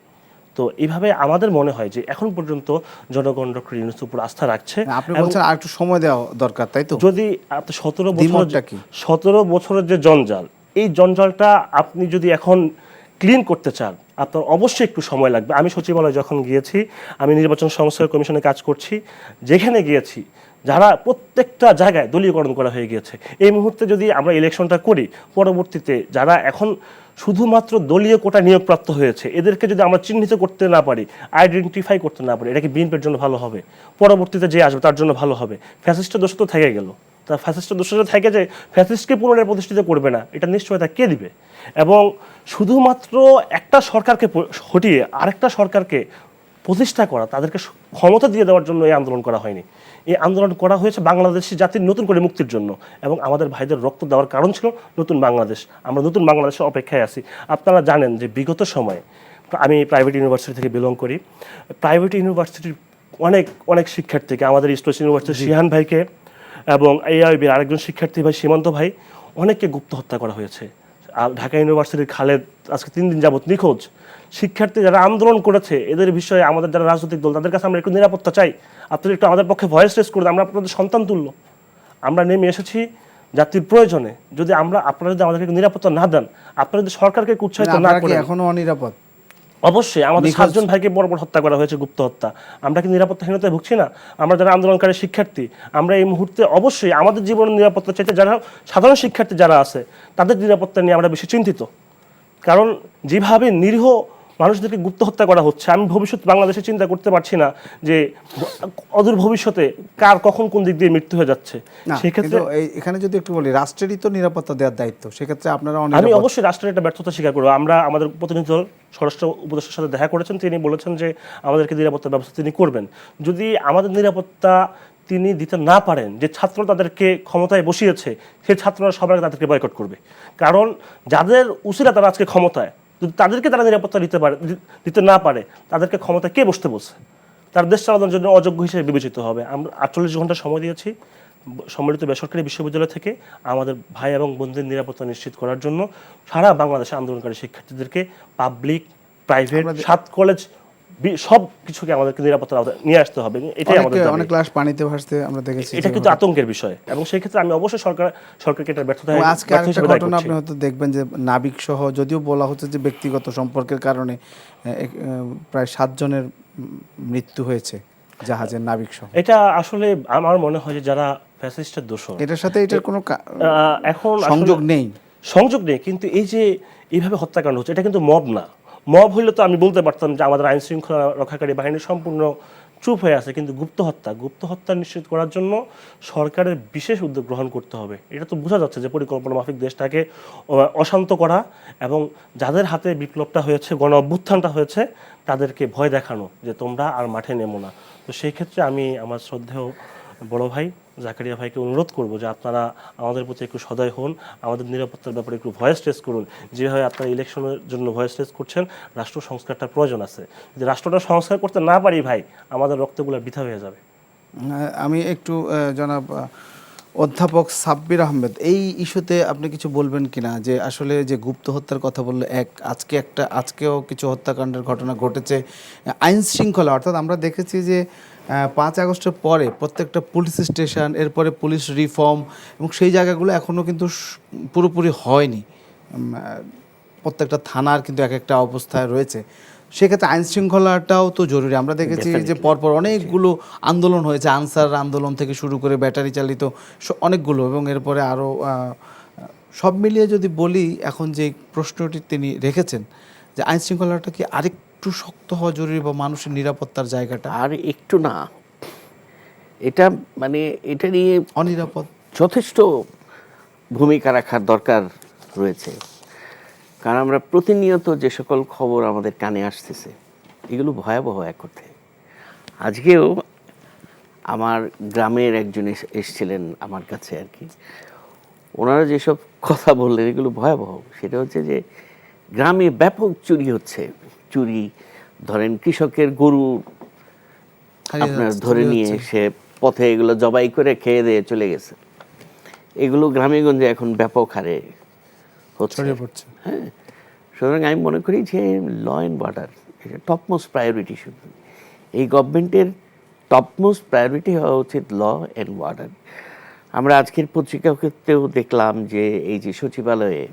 তো এইভাবে আমাদের মনে হয় যে এখন পর্যন্ত জনগণ ডক্টর ইউনূসের উপর আস্থা রাখছে। আপনি বলছেন আর একটু সময় দেওয়া দরকার, তাই তো? যদি আপনি 17 দ্বিমতটা কি? বছরের যে জঞ্জাল, এই জঞ্জালটা আপনি যদি এখন ক্লিন করতে চান, আপনার অবশ্যই একটু সময় লাগবে। আমি সচিবালয়ে যখন গিয়েছি, আমি নির্বাচন সংস্কার কমিশনে কাজ করছি, যেখানে গিয়েছি যারা প্রত্যেকটা জায়গায় দলীয়করণ করা হয়ে গিয়েছে। এই মুহূর্তে যদি আমরা ইলেকশনটা করি, পরবর্তীতে যারা এখন শুধুমাত্র দলীয় কোটা নিয়োগপ্রাপ্ত হয়েছে, এদেরকে যদি আমরা চিহ্নিত করতে না পারি, আইডেন্টিফাই করতে না পারি, এটা কি বিএনপির জন্য ভালো হবে? পরবর্তীতে যে আসবে তার জন্য ভালো হবে? ফ্যাসিস্টের দোষ তো থেকে গেল, তা ফ্যাসিস্টের দোষ থেকে যে ফ্যাসিস্টকে পুনরায় প্রতিষ্ঠিত করবে না, এটা নিশ্চয়তা কে দিবে? এবং শুধুমাত্র একটা সরকারকে হটিয়ে আরেকটা সরকারকে প্রতিষ্ঠা করা, তাদেরকে ক্ষমতা দিয়ে দেওয়ার জন্য এই আন্দোলন করা হয়নি। এই আন্দোলন করা হয়েছে বাংলাদেশি জাতির নতুন করে মুক্তির জন্য, এবং আমাদের ভাইদের রক্ত দেওয়ার কারণ ছিল নতুন বাংলাদেশ। আমরা নতুন বাংলাদেশের অপেক্ষায় আছি। আপনারা জানেন যে বিগত সময়ে, আমি প্রাইভেট ইউনিভার্সিটি থেকে বিলং করি, প্রাইভেট ইউনিভার্সিটির অনেক শিক্ষার্থীকে, আমাদের ইস্ট ইউনিভার্সিটির শিহান ভাইকে এবং AIBর আরেকজন শিক্ষার্থী ভাই সীমান্ত ভাই, অনেককে গুপ্ত হত্যা করা হয়েছে। আর ঢাকা ইউনিভার্সিটির খালেদ আজকে 3 দিন যাবত নিখোঁজ। শিক্ষার্থী যারা আন্দোলন করেছে, এদের বিষয়ে আমাদের যারা রাজনৈতিক দল, তাদের কাছে আমরা একটু নিরাপত্তা চাই। আপনারা একটু আমাদের পক্ষে ভয়েস রেজ করুন। আমরা আপনাদের সন্তান তুল্য, আমরা নেমে এসেছি জাতির প্রয়োজনে। যদি আপনারা যদি আমাদেরকে নিরাপত্তা না দেন, আপনারা যদি সরকারকে উৎসাহিত না করেন, এখনো অনিরাপদ? অবশ্যই আমাদের 7 জন ভাইকে বর্বর হত্যা করা হয়েছে, গুপ্ত হত্যা। আমরা কি নিরাপত্তাহীনতায় ভুগছি না? আমরা যারা আন্দোলনকারী শিক্ষার্থী, আমরা এই মুহূর্তে অবশ্যই আমাদের জীবনের নিরাপত্তা চাইতে যারা সাধারণ শিক্ষার্থী যারা আছে, তাদের নিরাপত্তা নিয়ে আমরা বেশি চিন্তিত। কারণ যেভাবে নিরীহ মানুষদেরকে গুপ্ত হত্যা করা হচ্ছে, আমি ভবিষ্যৎ বাংলাদেশে চিন্তা করতে পারছি না যে অদূর ভবিষ্যতে কার কখন কোন দিক দিয়ে মৃত্যু হয়ে যাচ্ছে। সেক্ষেত্রে এখানে যদি একটু বলি, রাষ্ট্রেরই তো নিরাপত্তা দেওয়ার দায়িত্ব, সেক্ষেত্রে আপনারা আমি অবশ্যই রাষ্ট্রের একটা ব্যর্থতা স্বীকার করবো। আমরা আমাদের প্রতিনিধি দল স্বরাষ্ট্র উপদেষ্টার সাথে দেখা করেছেন, তিনি বলেছেন যে আমাদেরকে নিরাপত্তার ব্যবস্থা তিনি করবেন। যদি আমাদের নিরাপত্তা তিনি দিতে না পারেন, যে ছাত্র তাদেরকে ক্ষমতায় বসিয়েছে, সেই ছাত্ররা সবাই তাদেরকে বয়কট করবে। কারণ যাদের উসিলা তারা আজকে ক্ষমতায়, যদি তাদেরকে তারা নিরাপত্তা দিতে না পারে, তাদেরকে ক্ষমতায় কে বসতে বলছে? তার দেশ চালানোর জন্য অযোগ্য হিসেবে বিবেচিত হবে। আমরা 48 ঘন্টা সময় দিয়েছি সম্মিলিত বেসরকারি বিশ্ববিদ্যালয় থেকে আমাদের ভাই এবং বোনদের নিরাপত্তা নিশ্চিত করার জন্য সারা বাংলাদেশে আন্দোলনকারী শিক্ষার্থীদেরকে পাবলিক, প্রাইভেট, 7 কলেজ সব কিছুকে আমাদেরকে নিরাপত্তার আওতায় নিয়ে আসতে হবে। এটাই আমাদের দাবি। অনেক লাশ পানিতে ভাসতে আমরা দেখেছি, এটা কিন্তু আতঙ্কের বিষয়, এবং সেই ক্ষেত্রে আমি অবশ্যই সরকারকে এটা ব্যর্থতা আজকে আরেকটা ঘটনা আপনি হয়তো দেখবেন যে নাবিক সহ, যদিও বলা হচ্ছে যে ব্যক্তিগত সম্পর্কের কারণে প্রায় 7 জনের মৃত্যু হয়েছে জাহাজের নাবিক সহ। এটা আসলে আমার মনে হয় যে যারা ফ্যাসিস্টের দোষর, এটার সাথে এটার কোনো এখন সংযোগ নেই, কিন্তু এই যে এইভাবে হত্যাকাণ্ড হচ্ছে, এটা কিন্তু মব না। মব হইলে তো আমি বলতে পারতাম যে আমাদের আইন শৃঙ্খলা রক্ষাকারী বাহিনী সম্পূর্ণ চুপ হয়ে আছে। কিন্তু গুপ্ত হত্যা নিশ্চিত করার জন্য সরকারের বিশেষ উদ্যোগ গ্রহণ করতে হবে। এটা তো বোঝা যাচ্ছে যে পরিকল্পনা মাফিক দেশটাকে অশান্ত করা, এবং যাদের হাতে বিপ্লবটা হয়েছে, গণ অভ্যুত্থানটা হয়েছে, তাদেরকে ভয় দেখানো যে তোমরা আর মাঠে নেমো না। তো সেই ক্ষেত্রে আমি আমার শ্রদ্ধেয় বড় ভাই জাকারিয়া ভাইকে অনুরোধ করব যে আপনারা আমাদের প্রতি একটু সদয় হন, আমাদের নিরাপত্তার ব্যাপারে একটু ভয়েস রেজ করুন। যেভাবে আপনারা ইলেকশনের জন্য ভয়েস রেজ করছেন, রাষ্ট্র সংস্কারটার প্রয়োজন আছে। যদি রাষ্ট্রটা সংস্কার করতে না পারি ভাই, আমাদের রক্তগুলো বৃথা হয়ে যাবে। আমি একটু জনাব অধ্যাপক সাব্বির আহমেদ, এই ইস্যুতে আপনি কিছু বলবেন কিনা, যে আসলে যে গুপ্ত হত্যার কথা বললে, আজকেও কিছু হত্যাকাণ্ডের ঘটনা ঘটেছে আইন শৃঙ্খলা, অর্থাৎ আমরা দেখেছি যে 5 আগস্টের পরে প্রত্যেকটা পুলিশ স্টেশন, এরপরে পুলিশ রিফর্ম, এবং সেই জায়গাগুলো এখনও কিন্তু পুরোপুরি হয়নি। প্রত্যেকটা থানার কিন্তু এক একটা অবস্থায় রয়েছে। সেক্ষেত্রে আইন শৃঙ্খলাটাও তো জরুরি। আমরা দেখেছি যে পরপর অনেকগুলো আন্দোলন হয়েছে, আনসার আন্দোলন থেকে শুরু করে ব্যাটারি চালিত অনেকগুলো, এবং এরপরে আরও সব মিলিয়ে যদি বলি, এখন যে প্রশ্নটি তিনি রেখেছেন যে আইন শৃঙ্খলাটা কি আরেকটু শক্ত হওয়া জরুরি, বা মানুষের নিরাপত্তার জায়গাটা? আর একটু না, এটা মানে এটা নিয়ে অনিরাপদ যথেষ্ট ভূমিকা রাখার দরকার রয়েছে। কারণ আমরা প্রতিনিয়ত যে সকল খবর আমাদের কানে আসতেছে, এগুলো ভয়াবহ এক অর্থে। আজকেও আমার গ্রামের একজন এসেছিলেন আমার কাছে আর কি, ওনারা যেসব কথা বললেন এগুলো ভয়াবহ। সেটা হচ্ছে যে গ্রামে ব্যাপক চুরি হচ্ছে। চুরি ধরেন কৃষকের গরু আপনার ধরে নিয়ে সে পথে এগুলো জবাই করে খেয়ে দিয়ে চলে গেছে। এগুলো গ্রামে গঞ্জে এখন ব্যাপক হারে হচ্ছে। ছড়িয়ে পড়ছে। হ্যাঁ, সুতরাং আমি মনে করি যে ল অ্যান্ড অর্ডার এটা টপমোস্ট প্রায়োরিটি শুধু এই গভর্নমেন্টের টপমোস্ট প্রায়োরিটি হওয়া উচিত ল অ্যান্ড অর্ডার। আমরা আজকের পত্রিকাতেও দেখলাম যে এই যে সচিবালয়ে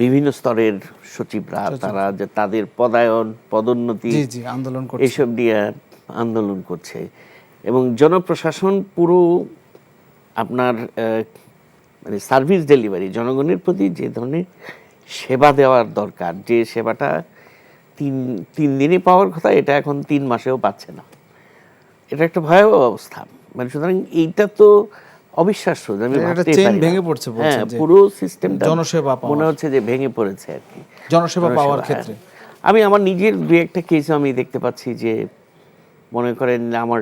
বিভিন্ন স্তরের সচিবরা তারা যে তাদের পদায়ন পদোন্নতি জি জি আন্দোলন করছে। এইসব নিয়ে আন্দোলন করছে এবং জনপ্রশাসন পুরো আপনার মানে সার্ভিস ডেলিভারি জনগণের প্রতি যে ধরনের সেবা দেওয়ার দরকার, যে সেবাটা তিন দিনে পাওয়ার কথা এটা এখন 3 মাসেও পাচ্ছে না। এটা একটা ভয়াবহ অবস্থা। মানে সুতরাং এইটা তো অবিশ্বাস্য যে আমি এটা ভাবতেই চেইন পারি না। ভেঙে পড়ছে বলছেন হ্যাঁ, যে পুরো সিস্টেমটা জনসেবা পাওয়ার। মনে হচ্ছে যে ভেঙে পড়েছে আর কি জনসেবা পাওয়ার হ্যাঁ। ক্ষেত্রে আমি আমার নিজের দু একটা কেস আমি দেখতে পাচ্ছি যে মনে করেন আমার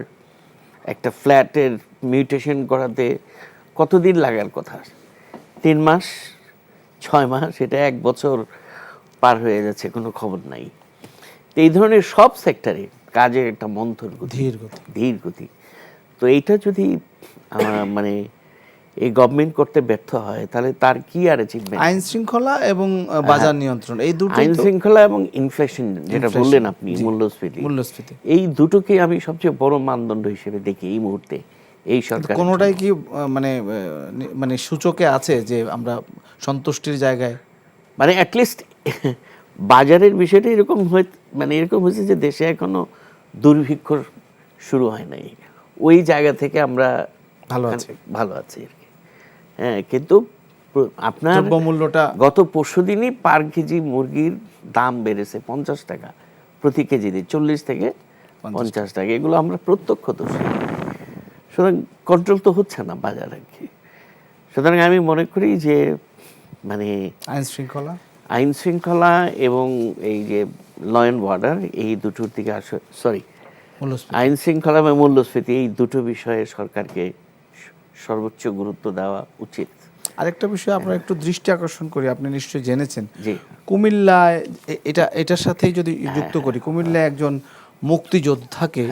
একটা ফ্ল্যাটের মিউটেশন করাতে কতদিন লাগার কথা, 3 মাস 6 মাস, এটা 1 বছর পার হয়ে যাচ্ছে, কোনো খবর নাই। তো এই ধরনের সব সেক্টরে কাজের একটা মন্থর গতি, ধীর গতি। তো এইটা যদি মানে এই গভর্নমেন্ট করতে ব্যর্থ হয় তাহলে তার কি আর অ্যাচিভমেন্ট? আইন শৃঙ্খলা এবং বাজার নিয়ন্ত্রণ এই দুটো আইন শৃঙ্খলা এবং ইনফ্লেশন যেটা বললেন আপনি, মূল্যস্ফীতি, এই দুটোকে আমি সবচেয়ে বড় মানদণ্ড হিসেবে দেখি এই মুহূর্তে এই সরকার। কোনোটাই কি মানে সূচকে আছে যে আমরা সন্তুষ্টির জায়গায়? মানে অ্যাটলিস্ট বাজারের বিষয়টা এরকম মানে এরকম হয়েছে যে দেশে এখনো দুর্ভিক্ষ শুরু হয় নাই, ওই জায়গা থেকে আমরা ভালো আছি আর কি। হ্যাঁ, কিন্তু আপনার দ্রব্যমূল্যটা গত পরশুদিনই পার কেজি মুরগির দাম বেড়েছে 50 টাকা প্রতি কেজিতে, 40 থেকে 50 টাকা। এগুলো আমরা প্রত্যক্ষ দোষী। সুতরাং কন্ট্রোল তো হচ্ছে না বাজার আর কি। সুতরাং আমি মনে করি যে মানে আইন শৃঙ্খলা এবং এই যে ল অ্যান্ড অর্ডার এই দুটোর দিকে আইন শৃঙ্খলা এবং মূল্যস্ফীতি এই দুটো বিষয়ে সরকারকে সর্বোচ্চ গুরুত্ব দেওয়া উচিত। আরেকটা বিষয় আপনার একটু দৃষ্টি আকর্ষণ করি, আপনি নিশ্চয়ই জেনেছেন, জি, কুমিল্লায় এটার সাথেই যদি যুক্ত করি, কুমিল্লায় একজন মুক্তিযোদ্ধাকে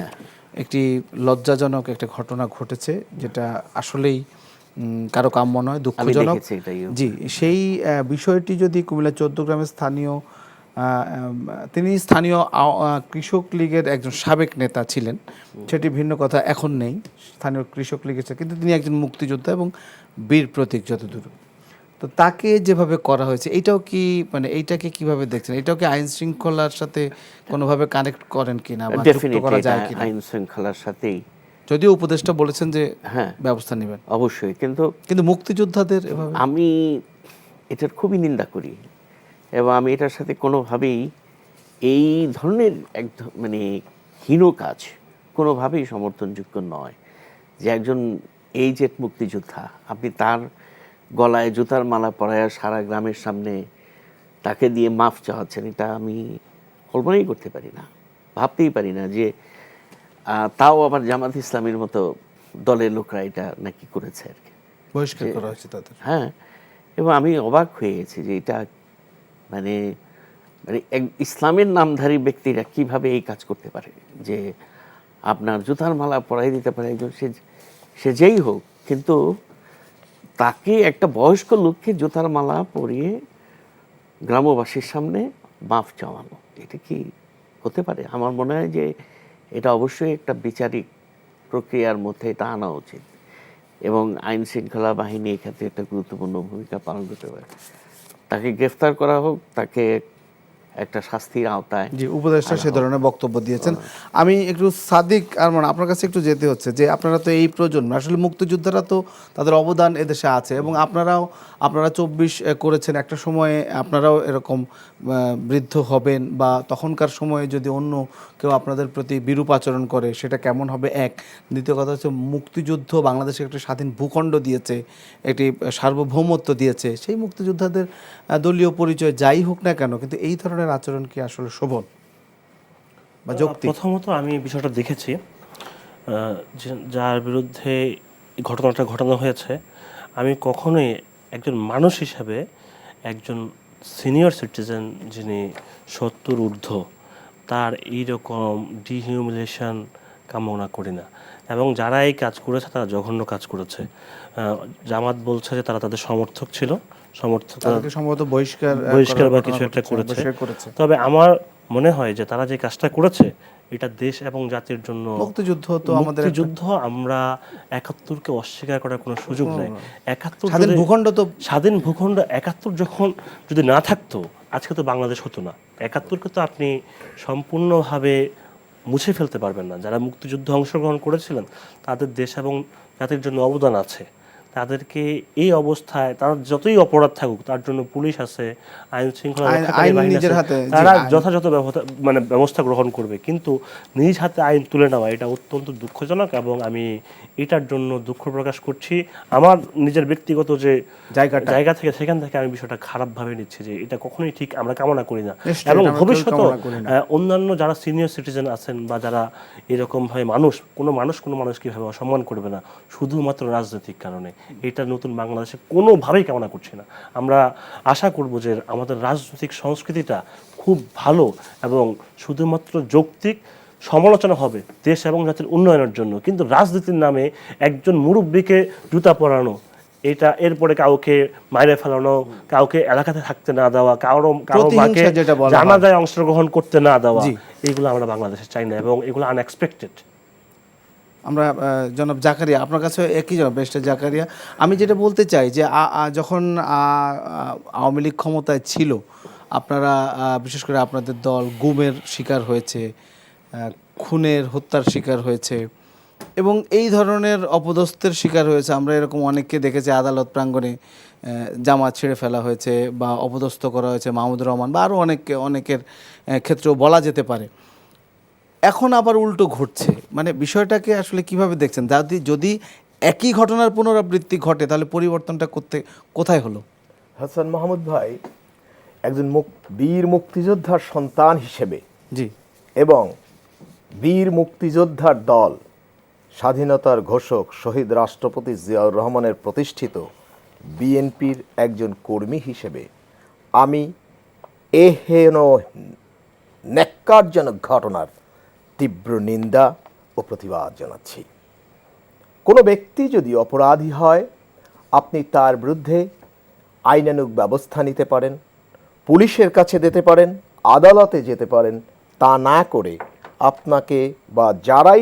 একটি লজ্জাজনক একটা ঘটনা ঘটেছে, যেটা আসলেই কারো কাম্য নয়, দুঃখজনক। জি, সেই বিষয়টি যদি কুমিল্লা 14 গ্রামের তিনি স্থানীয় কৃষক লীগের একজন সাবেক নেতা ছিলেন, সেটি ভিন্ন কথা, এখন নেই, স্থানীয় কৃষক লীগের, কিন্তু তিনি একজন মুক্তিযোদ্ধা এবং বীর প্রতীক যতদূর। তো তাকে যেভাবে করা হয়েছে এইটাও কি মানে এইটাকে কিভাবে দেখছেন? এটাও কি আইন শৃঙ্খলার সাথে কোনোভাবে কানেক্ট করেন কিনা বা যুক্ত করা যায় কিনা? আইন শৃঙ্খলার সাথেই, যদিও উপদেষ্টা বলেছেন যে হ্যাঁ ব্যবস্থা নেবেন অবশ্যই, কিন্তু মুক্তিযোদ্ধাদের এভাবে আমি এটার খুবই নিন্দা করি এবং আমি এটার সাথে কোনোভাবেই এই ধরনের মানে হীন কাজ কোনোভাবেই সমর্থনযোগ্য নয়। যে একজন এইজেড মুক্তিযোদ্ধা, আপনি তার গলায় জুতার মালা পরায়া সারা গ্রামের সামনে তাকে দিয়ে মাফ চাওয়াচ্ছেন, এটা আমি কল্পনাই করতে পারি না, ভাবতেই পারি না যে তাও আবার জামাত ইসলামের মতো দলের লোকরা এটা নাকি করেছে আর কি, বহিষ্কার করা হয়েছে তাদের। হ্যাঁ, এবং আমি অবাক হয়ে গেছি যে এটা মানে ইসলামের নামধারী ব্যক্তিরা কিভাবে এই কাজ করতে পারে, যে আপনার জুতার মালা পরাই দিতে পারে একজন, সে যেই হোক, কিন্তু তাকে একটা বয়স্ক লোককে জুতার মালা পরিয়ে গ্রামবাসীর সামনে মাফ চাওয়ানো, এটা কি হতে পারে? আমার মনে হয় যে এটা অবশ্যই একটা বিচারিক প্রক্রিয়ার মধ্যে এটা আনা উচিত এবং আইন শৃঙ্খলা বাহিনী এক্ষেত্রে একটা গুরুত্বপূর্ণ ভূমিকা পালন করতে পারে। তাকে গ্রেফতার করা হোক, তাকে একটা শাস্তির আওতায়। জি, উপদেষ্টা সে ধরনের বক্তব্য দিয়েছেন। আমি একটু সাদিক আরমান আপনার কাছে একটু যেতে হচ্ছে যে আপনারা তো এই প্রজন্ম, আসলে মুক্তিযোদ্ধারা তো তাদের অবদান এদেশে আছে এবং আপনারা 24 করেছেন, একটা সময়ে আপনারাও এরকম বৃদ্ধ হবেন বা তখনকার সময়ে যদি অন্য কেউ আপনাদের প্রতি বিরূপ আচরণ করে সেটা কেমন হবে, এক। দ্বিতীয় কথা হচ্ছে মুক্তিযুদ্ধ বাংলাদেশে একটা স্বাধীন ভূখণ্ড দিয়েছে, একটি সার্বভৌমত্ব দিয়েছে, সেই মুক্তিযোদ্ধাদের দলীয় পরিচয় যাই হোক না কেন, কিন্তু এই ধরনের আচরণ কি আসলে শোভন বা যৌক্তিক? প্রথমত আমি বিষয়টা দেখেছি, যার বিরুদ্ধে ঘটনাটা ঘটানো হয়েছে, আমি কখনোই একজন মানুষ হিসাবে একজন সিনিয়র সিটিজেন যিনি 70 ঊর্ধ্ব তার এইরকম ডিহিউমিলেশন কামনা করি না। এবং যারা এই কাজ করেছে তারা জঘন্য কাজ করেছে। জামাত বলছে যে তারা তাদের সমর্থক ছিল, সমর্থকরা তাদেরকে সম্ভবত বহিষ্কার বহিষ্কার বা করার কিছু ঘটনা একটা ঘটেছে, করেছে। বহিষ্কার করেছে। তবে আমার মনে হয় যে তারা যে কাজটা করেছে এটা দেশ এবং জাতির জন্য মুক্তিযুদ্ধ তো আমাদের একটা- মুক্তিযুদ্ধ। আমরা ৭১কে অস্বীকার করার কোনো সুযোগ নেই। ৭১ স্বাধীন যদি- ভূখণ্ড তো স্বাধীন ভূখণ্ড ৭১ যখন যদি না থাকতো আজকে তো বাংলাদেশ হতো না। ৭১কে তো আপনি সম্পূর্ণভাবে মুছে ফেলতে পারবেন না। যারা মুক্তিযুদ্ধে অংশগ্রহণ করেছিলেন তাদের দেশ এবং জাতির জন্য অবদান আছে। তাদেরকে এই অবস্থায় তার যতই অপরাধ থাকুক তার জন্য পুলিশ আছে, আইন শৃঙ্খলা রক্ষাকারী আইন বাহিনী নিজের আছে, হাতে, জি, তারা আইন। যথাযথ ব্যবস্থা গ্রহণ করবে। কিন্তু নিজ হাতে আইন তুলে নেওয়া এটা অত্যন্ত দুঃখজনক এবং আমি এটার জন্য দুঃখ প্রকাশ করছি। আমার নিজের ব্যক্তিগত যে জায়গা থেকে সেখান থেকে আমি বিষয়টা খারাপভাবে নিচ্ছি যে এটা কখনোই ঠিক আমরা কামনা করি না। নিশ্চয়ই, এবং এটা আমরা কেউ ভবিষ্যতে কামনা করি না। অন্যান্য যারা সিনিয়র সিটিজেন আছেন বা যারা এরকম ভাবে কোনো মানুষ কিভাবে অসম্মান করবে না শুধুমাত্র রাজনৈতিক কারণে, এটা নতুন বাংলাদেশে কোনোভাবেই কামনা করছি না। আমরা আশা করব যে আমাদের রাজনৈতিক সংস্কৃতিটা খুব ভালো এবং শুধুমাত্র যৌক্তিক সমালোচনা হবে দেশ এবং জাতির উন্নয়নের জন্য। কিন্তু রাজনীতির নামে একজন মুরব্বীকে জুতা পরানো, এটা এরপরে কাউকে মাইরে ফেলানো, কাউকে এলাকাতে থাকতে না দেওয়া, কারো মাকে প্রতিহিংসা যেটা বলা হয়। জানাজায় অংশগ্রহণ করতে না দেওয়া, জি। এগুলো আমরা বাংলাদেশে চাই না এবং এগুলো আনএক্সপেক্টেড। আমরা জনাব জাকারিয়া, আপনার কাছে একই জনাব ব্যারিস্টার জাকারিয়া, আমি যেটা বলতে চাই যে যখন আওয়ামী লীগ ক্ষমতায় ছিল আপনারা বিশেষ করে আপনাদের দল গুমের শিকার হয়েছে, খুনের হত্যার শিকার হয়েছে এবং এই ধরনের অপদস্থের শিকার হয়েছে। আমরা এরকম অনেককে দেখেছি আদালত প্রাঙ্গণে জামা ছেড়ে ফেলা হয়েছে বা অপদস্থ করা হয়েছে, মাহমুদুর রহমান বা আরও অনেকের ক্ষেত্রেও বলা যেতে পারে। এখন আবার উল্টো ঘটছে, মানে বিষয়টাকে আসলে কিভাবে দেখছেন? যদি একই ঘটনার পুনরাবৃত্তি ঘটে তাহলে পরিবর্তনটা কোথায় হলো? হাসান মাহমুদ ভাই একজন বীর মুক্তিযোদ্ধার সন্তান হিসেবে জি, এবং বীর মুক্তিযোদ্ধার দল স্বাধীনতার ঘোষক শহীদ রাষ্ট্রপতি জিয়াউর রহমানের প্রতিষ্ঠিত বিএনপির একজন কর্মী হিসেবে আমি এহেন ন্যাক্কারজনক ঘটনার তীব্র নিন্দা ও প্রতিবাদ জানাচ্ছি। কোনো ব্যক্তি যদি অপরাধী হয় আপনি তার বিরুদ্ধে আইনানুগ ব্যবস্থা নিতে পারেন, পুলিশের কাছে যেতে পারেন, আদালতে যেতে পারেন। তা না করে আপনাকে বা যারাই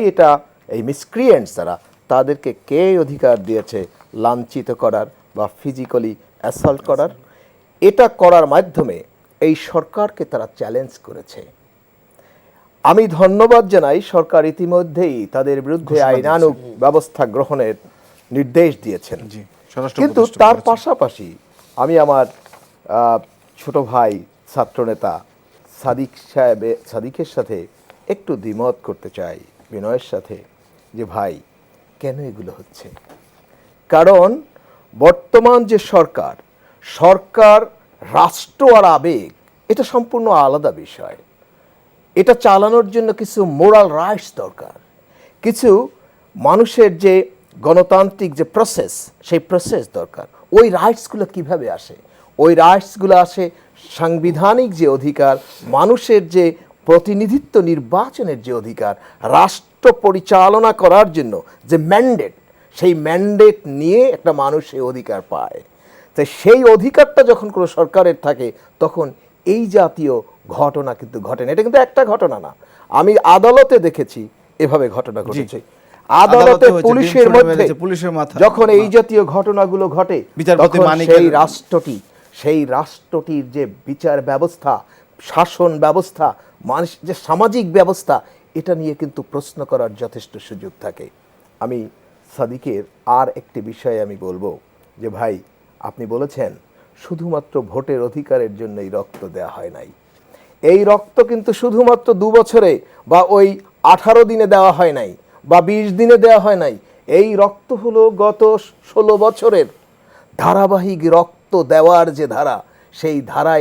এই মিসক্রিয়েন্টস যারা, তাদেরকে কে অধিকার দিয়েছে লাঞ্ছিত করার বা ফিজিক্যালি অ্যাসল্ট করার? এটা করার মাধ্যমে এই সরকারকে তারা চ্যালেঞ্জ করেছে। আমি ধন্যবাদ জানাই, সরকার ইতিমধ্যেই তাদের বিরুদ্ধে আইনানুগ ব্যবস্থা গ্রহণের নির্দেশ দিয়েছেন। কিন্তু তার পাশাপাশি আমি আমার ছোট ভাই ছাত্রনেতা সাদিকের সাথে একটু দ্বিমত করতে চাই বিনয়ের সাথে, যে ভাই কেন এগুলো হচ্ছে? কারণ বর্তমান যে সরকার রাষ্ট্র আর আবেগ এটা সম্পূর্ণ আলাদা বিষয়। এটা চালানোর জন্য কিছু মোরাল রাইটস দরকার, কিছু মানুষের যে গণতান্ত্রিক যে প্রসেস, সেই প্রসেস দরকার। ওই রাইটসগুলো কিভাবে আসে? ওই রাইটসগুলো আসে সাংবিধানিক যে অধিকার, মানুষের যে প্রতিনিধিত্ব নির্বাচনের যে অধিকার, রাষ্ট্র পরিচালনা করার জন্য যে ম্যান্ডেট, সেই ম্যান্ডেট নিয়ে একটা মানুষ সেই অধিকার পায়। তাই সেই অধিকারটা যখন কোনো সরকারের থাকে তখন এই জাতীয় ঘটনা কিন্তু ঘটে না। এটা কিন্তু একটা ঘটনা না, আমি আদালতে দেখেছি এভাবে ঘটনা ঘটেছে। আদালতে পুলিশের মধ্যে যখন এই জাতীয় ঘটনাগুলো ঘটে তখন সেই রাষ্ট্রটির যে বিচার ব্যবস্থা, শাসন ব্যবস্থা, মানুষ যে সামাজিক ব্যবস্থা, এটা নিয়ে কিন্তু প্রশ্ন করার যথেষ্ট সুযোগ থাকে। আমি সাদিকের আর একটি বিষয়ে আমি বলবো যে ভাই, আপনি বলেছেন শুধুমাত্র ভোটের অধিকারের জন্যই রক্ত দেওয়া হয় নাই। এই রক্ত কিন্তু শুধুমাত্র 2 বছরে বা ওই 18 দিনে দেওয়া হয় নাই বা 20 দিনে দেওয়া হয় নাই। এই রক্ত হলো গত 16 বছরের ধারাবাহিক রক্ত দেওয়ার যে ধারা, সেই ধারা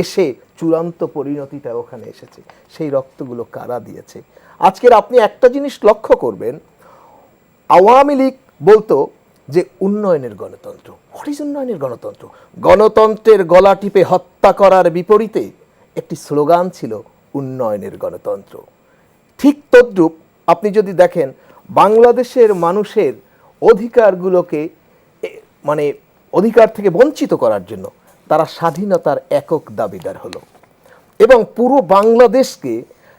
এসে চূড়ান্ত পরিণতিটা ওখানে এসেছে। সেই রক্তগুলো কারা দিয়েছে? আজকের আপনি একটা জিনিস লক্ষ্য করবেন, আওয়ামী লীগ বলতো যে উন্নয়নের গণতন্ত্র। হোয়াট ইজ উন্নয়নের গণতন্ত্র? গণতন্ত্রের গলা টিপে হত্যা করার বিপরীতে একটি স্লোগান ছিল উন্নয়নের গণতন্ত্র। ঠিক তদ্রূপ আপনি যদি দেখেন বাংলাদেশের মানুষের অধিকারগুলোকে মানে অধিকার থেকে বঞ্চিত করার জন্য তারা স্বাধীনতার একক দাবিদার হলো এবং পুরো বাংলাদেশকে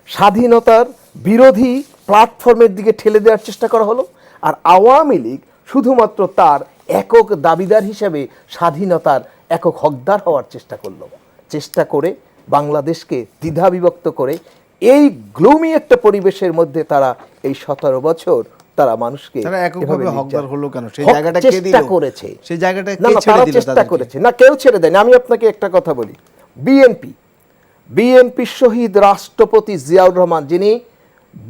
স্বাধীনতার বিরোধী প্ল্যাটফর্মের দিকে ঠেলে দেওয়ার চেষ্টা করা হলো। আর আওয়ামী লীগ শুধুমাত্র তার একক দাবিদার হিসেবে স্বাধীনতার একক হকদার হওয়ার চেষ্টা করলো, চেষ্টা করে বাংলাদেশকে দ্বিধাবিভক্ত করে এই গ্লুমি একটা পরিবেশের মধ্যে তারা এই 17 বছর তারা মানুষকে তারা এককভাবে হকদার হলো কেন? সেই হক জায়গাটা কে দিল? চেষ্টা করেছে, সেই জায়গাটা না কে না ছেড়ে তারা দিল চেষ্টা তাদেরকে? করেছে, না কেউ ছেড়ে দেয়নি। আমি আপনাকে একটা কথা বলি, বিএনপি শহীদ রাষ্ট্রপতি জিয়াউর রহমান, যিনি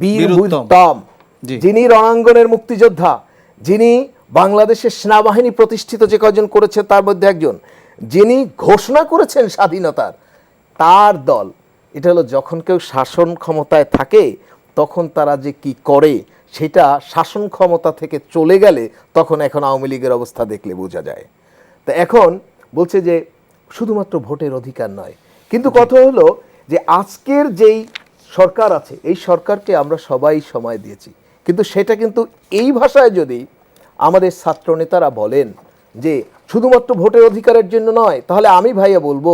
বীর বীরুত্তম। উত্তম, জি। যিনি রণাঙ্গনের মুক্তিযোদ্ধা, যিনি বাংলাদেশের সেনাবাহিনী প্রতিষ্ঠিত যে কয়জন করেছে তার মধ্যে একজন, যিনি ঘোষণা করেছেন স্বাধীনতার, তার দল, এটা হলো যখন কেউ শাসন ক্ষমতায় থাকে তখন তারা যে কি করে সেটা শাসন ক্ষমতা থেকে চলে গেলে তখন এখন আওয়ামী লীগের অবস্থা দেখলে বোঝা যায়। তা এখন বলছে যে শুধুমাত্র ভোটের অধিকার নয়, কিন্তু কথা হলো যে আজকের যেই সরকার আছে এই সরকারকে আমরা সবাই সময় দিয়েছি, কিন্তু সেটা কিন্তু এই ভাষায় যদি আমাদের ছাত্র নেতারা বলেন যে শুধুমাত্র ভোটের অধিকারের জন্য নয়, তাহলে আমি ভাইয়া বলবো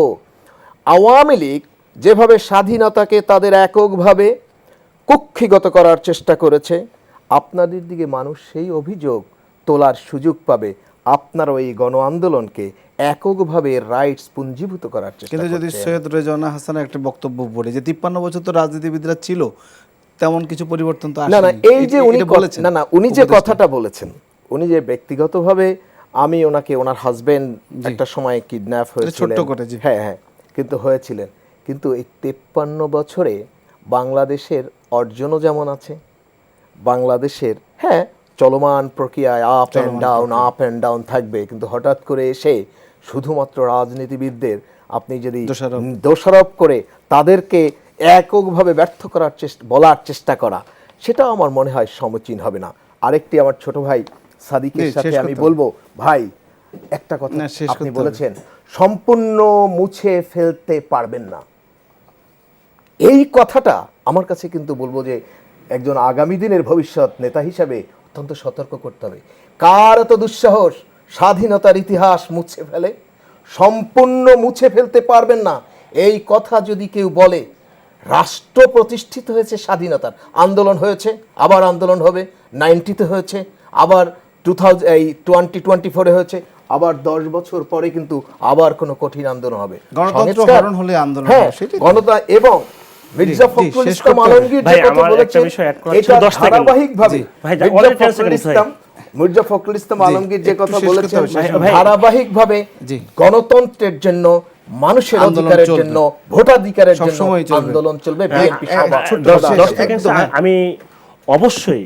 আওয়ামী লীগ যেভাবে স্বাধীনতাকে তাদের এককভাবে কুক্ষিগত করার চেষ্টা করেছে, আপনাদের দিকে মানুষ সেই অভিযোগ তোলার সুযোগ পাবে, আপনারা এই গণ আন্দোলনকে এককভাবে রাইটস পুঞ্জীভূত করার চেষ্টা কিন্তু যদি করছেন। সৈয়দ রেজওয়ানা হাসানের একটা বক্তব্য পড়ে যে 53 বছর তো রাজনীতিবিদরা ছিল, তেমন কিছু পরিবর্তন তো না না আসেনি। এই যে উনি এটা বলেছেন না না উনি যে উপদেষ্টা। কথাটা বলেছেন, উনি যে ব্যক্তিগতভাবে আমি ওনাকে, ওনার হাজবেন্ড একটা সময় কিডন্যাপ হয়েছিল, ছোট্ট করে, জি। হ্যাঁ হ্যাঁ কিন্তু হয়েছিলেন, কিন্তু এই 53 বছরে বাংলাদেশের অর্জনও যেমন আছে, বাংলাদেশের হ্যাঁ চলমান প্রক্রিয়ায় আপ অ্যান্ড ডাউন থাকবে, কিন্তু হঠাৎ করে এসে শুধুমাত্র রাজনীতিবিদদের আপনি যদি দোষারোপ করে তাদেরকে এককভাবে ব্যর্থ করার বলার চেষ্টা করা, সেটাও আমার মনে হয় সমীচীন হবে না। আরেকটি আমার ছোট ভাই সাদিকের সাথে আমি বলবো, ভাই একটা কথা আপনি বলেছেন সম্পূর্ণ মুছে ফেলতে পারবেন না, এই কথাটা আমার কাছে কিন্তু বলবো যে একজন আগামী দিনের ভবিষ্যৎ নেতা হিসাবে অত্যন্ত সতর্ক করতে হবে। কার এত দুঃসাহস স্বাধীনতার ইতিহাস মুছে ফেলে? সম্পূর্ণ মুছে ফেলতে পারবেন না, এই কথা যদি কেউ বলে, রাষ্ট্র প্রতিষ্ঠিত হয়েছে স্বাধীনতার, আন্দোলন হয়েছে, আবার আন্দোলন হবে, 90-তে হয়েছে, আবার 2024-এ হয়েছে, আবার 10 বছর পরে কিন্তু আবার কোনো কঠিন আন্দোলন হবে। গণতন্ত্র হরণ হলে আন্দোলন হ্যাঁ, হবে, সেটাই তো। গণতন্ত্র এবং মির্জা ফখরুল শেষ ইসলাম করতে হবে। আলমগীর যে ভাই, কথা আমার একটা বলেছেন, বিষয় add করার এটা ছিল, 10 সেকেন্ড। ধারাবাহিকভাবে ভাই, মির্জা only 10 ফখরুল seconds, ভাই। ইসলাম আলমগীর যে একটু কথা শেষ করতে বলেছেন, হবে, শেষ করতে হবে। ধারাবাহিকভাবে জি। গণতন্ত্রের জন্য, মানুষের আন্দোলন অধিকারের চলবে। জন্য, ভোটাধিকারের জন্য সবসময় চলবে। আন্দোলন চলবে। বিএনপি দশ সেকেন্ড, আমি অবশ্যই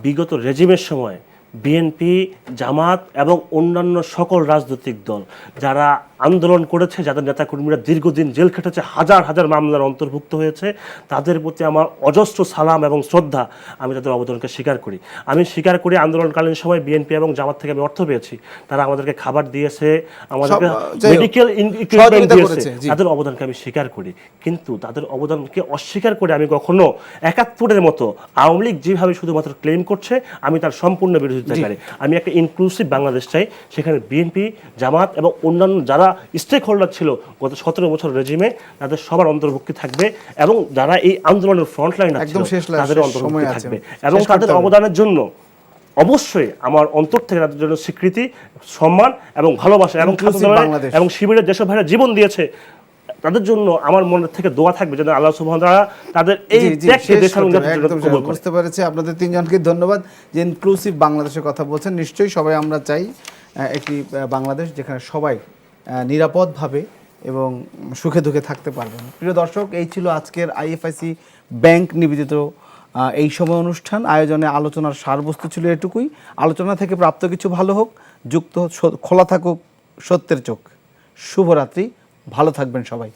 বিগত রেজিমের সময় বিএনপি, জামাত এবং অন্যান্য সকল রাজনৈতিক দল যারা আন্দোলন করেছে, যাদের নেতাকর্মীরা দীর্ঘদিন জেল খেটেছে, হাজার হাজার মামলার অন্তর্ভুক্ত হয়েছে, তাদের প্রতি আমার অজস্র সালাম এবং শ্রদ্ধা, আমি তাদের অবদানকে স্বীকার করি। আমি স্বীকার করি আন্দোলনকালীন সময় বিএনপি এবং জামাত থেকে আমি অর্থ পেয়েছি, তারা আমাদেরকে খাবার দিয়েছে, আমাদেরকে মেডিকেল ইকুইপমেন্ট দিয়েছে, তাদের অবদানকে আমি স্বীকার করি। কিন্তু তাদের অবদানকে অস্বীকার করে আমি কখনো 71-এর মতো আওয়ামী লীগ যেভাবে শুধুমাত্র ক্লেম করছে আমি তার সম্পূর্ণ বিরোধিতা করি। আমি একটা ইনক্লুসিভ বাংলাদেশ চাই, সেখানে বিএনপি, জামাত এবং অন্যান্য যারা স্টেক হোল্ডার ছিল গত 17 বছর রেজিমে, তাদের সবার অন্তর্ভুক্তি থাকবে এবং যারা এই আন্দোলনের ফ্রন্ট লাইন আছে তাদের অন্তর্ভুক্তি থাকবে এবং তাদের অবদানের জন্য অবশ্যই আমার অন্তর থেকে তাদের জন্য স্বীকৃতি, সম্মান এবং ভালোবাসা এবং শিবিরের যেসব ভাইরা জীবন দিয়েছে তাদের জন্য আমার মনের থেকে দোয়া থাকবে যেন আল্লাহ সুবহানাহু ওয়া তাআলা তাদের এই ত্যাগকে দেশের উন্নতির জন্য কবুল করে। বুঝতে পেরেছি, আপনাদের তিনজনকে ধন্যবাদ যে ইনক্লুসিভ বাংলাদেশের কথা বলছেন। নিশ্চয়ই সবাই আমরা চাই একটি বাংলাদেশ যেখানে সবাই নিরাপদভাবে এবং সুখে দুঃখে থাকতে পারবেন। প্রিয় দর্শক, এই ছিল আজকের আইএফআইসি ব্যাংক নিবেদিত এই সময় অনুষ্ঠান। আয়োজনে আলোচনার সারবস্তু ছিল এটুকুই। আলোচনা থেকে প্রাপ্ত কিছু ভালো হোক, যুক্ত খোলা থাকুক সত্যের চোখ। শুভরাত্রি, ভালো থাকবেন সবাই।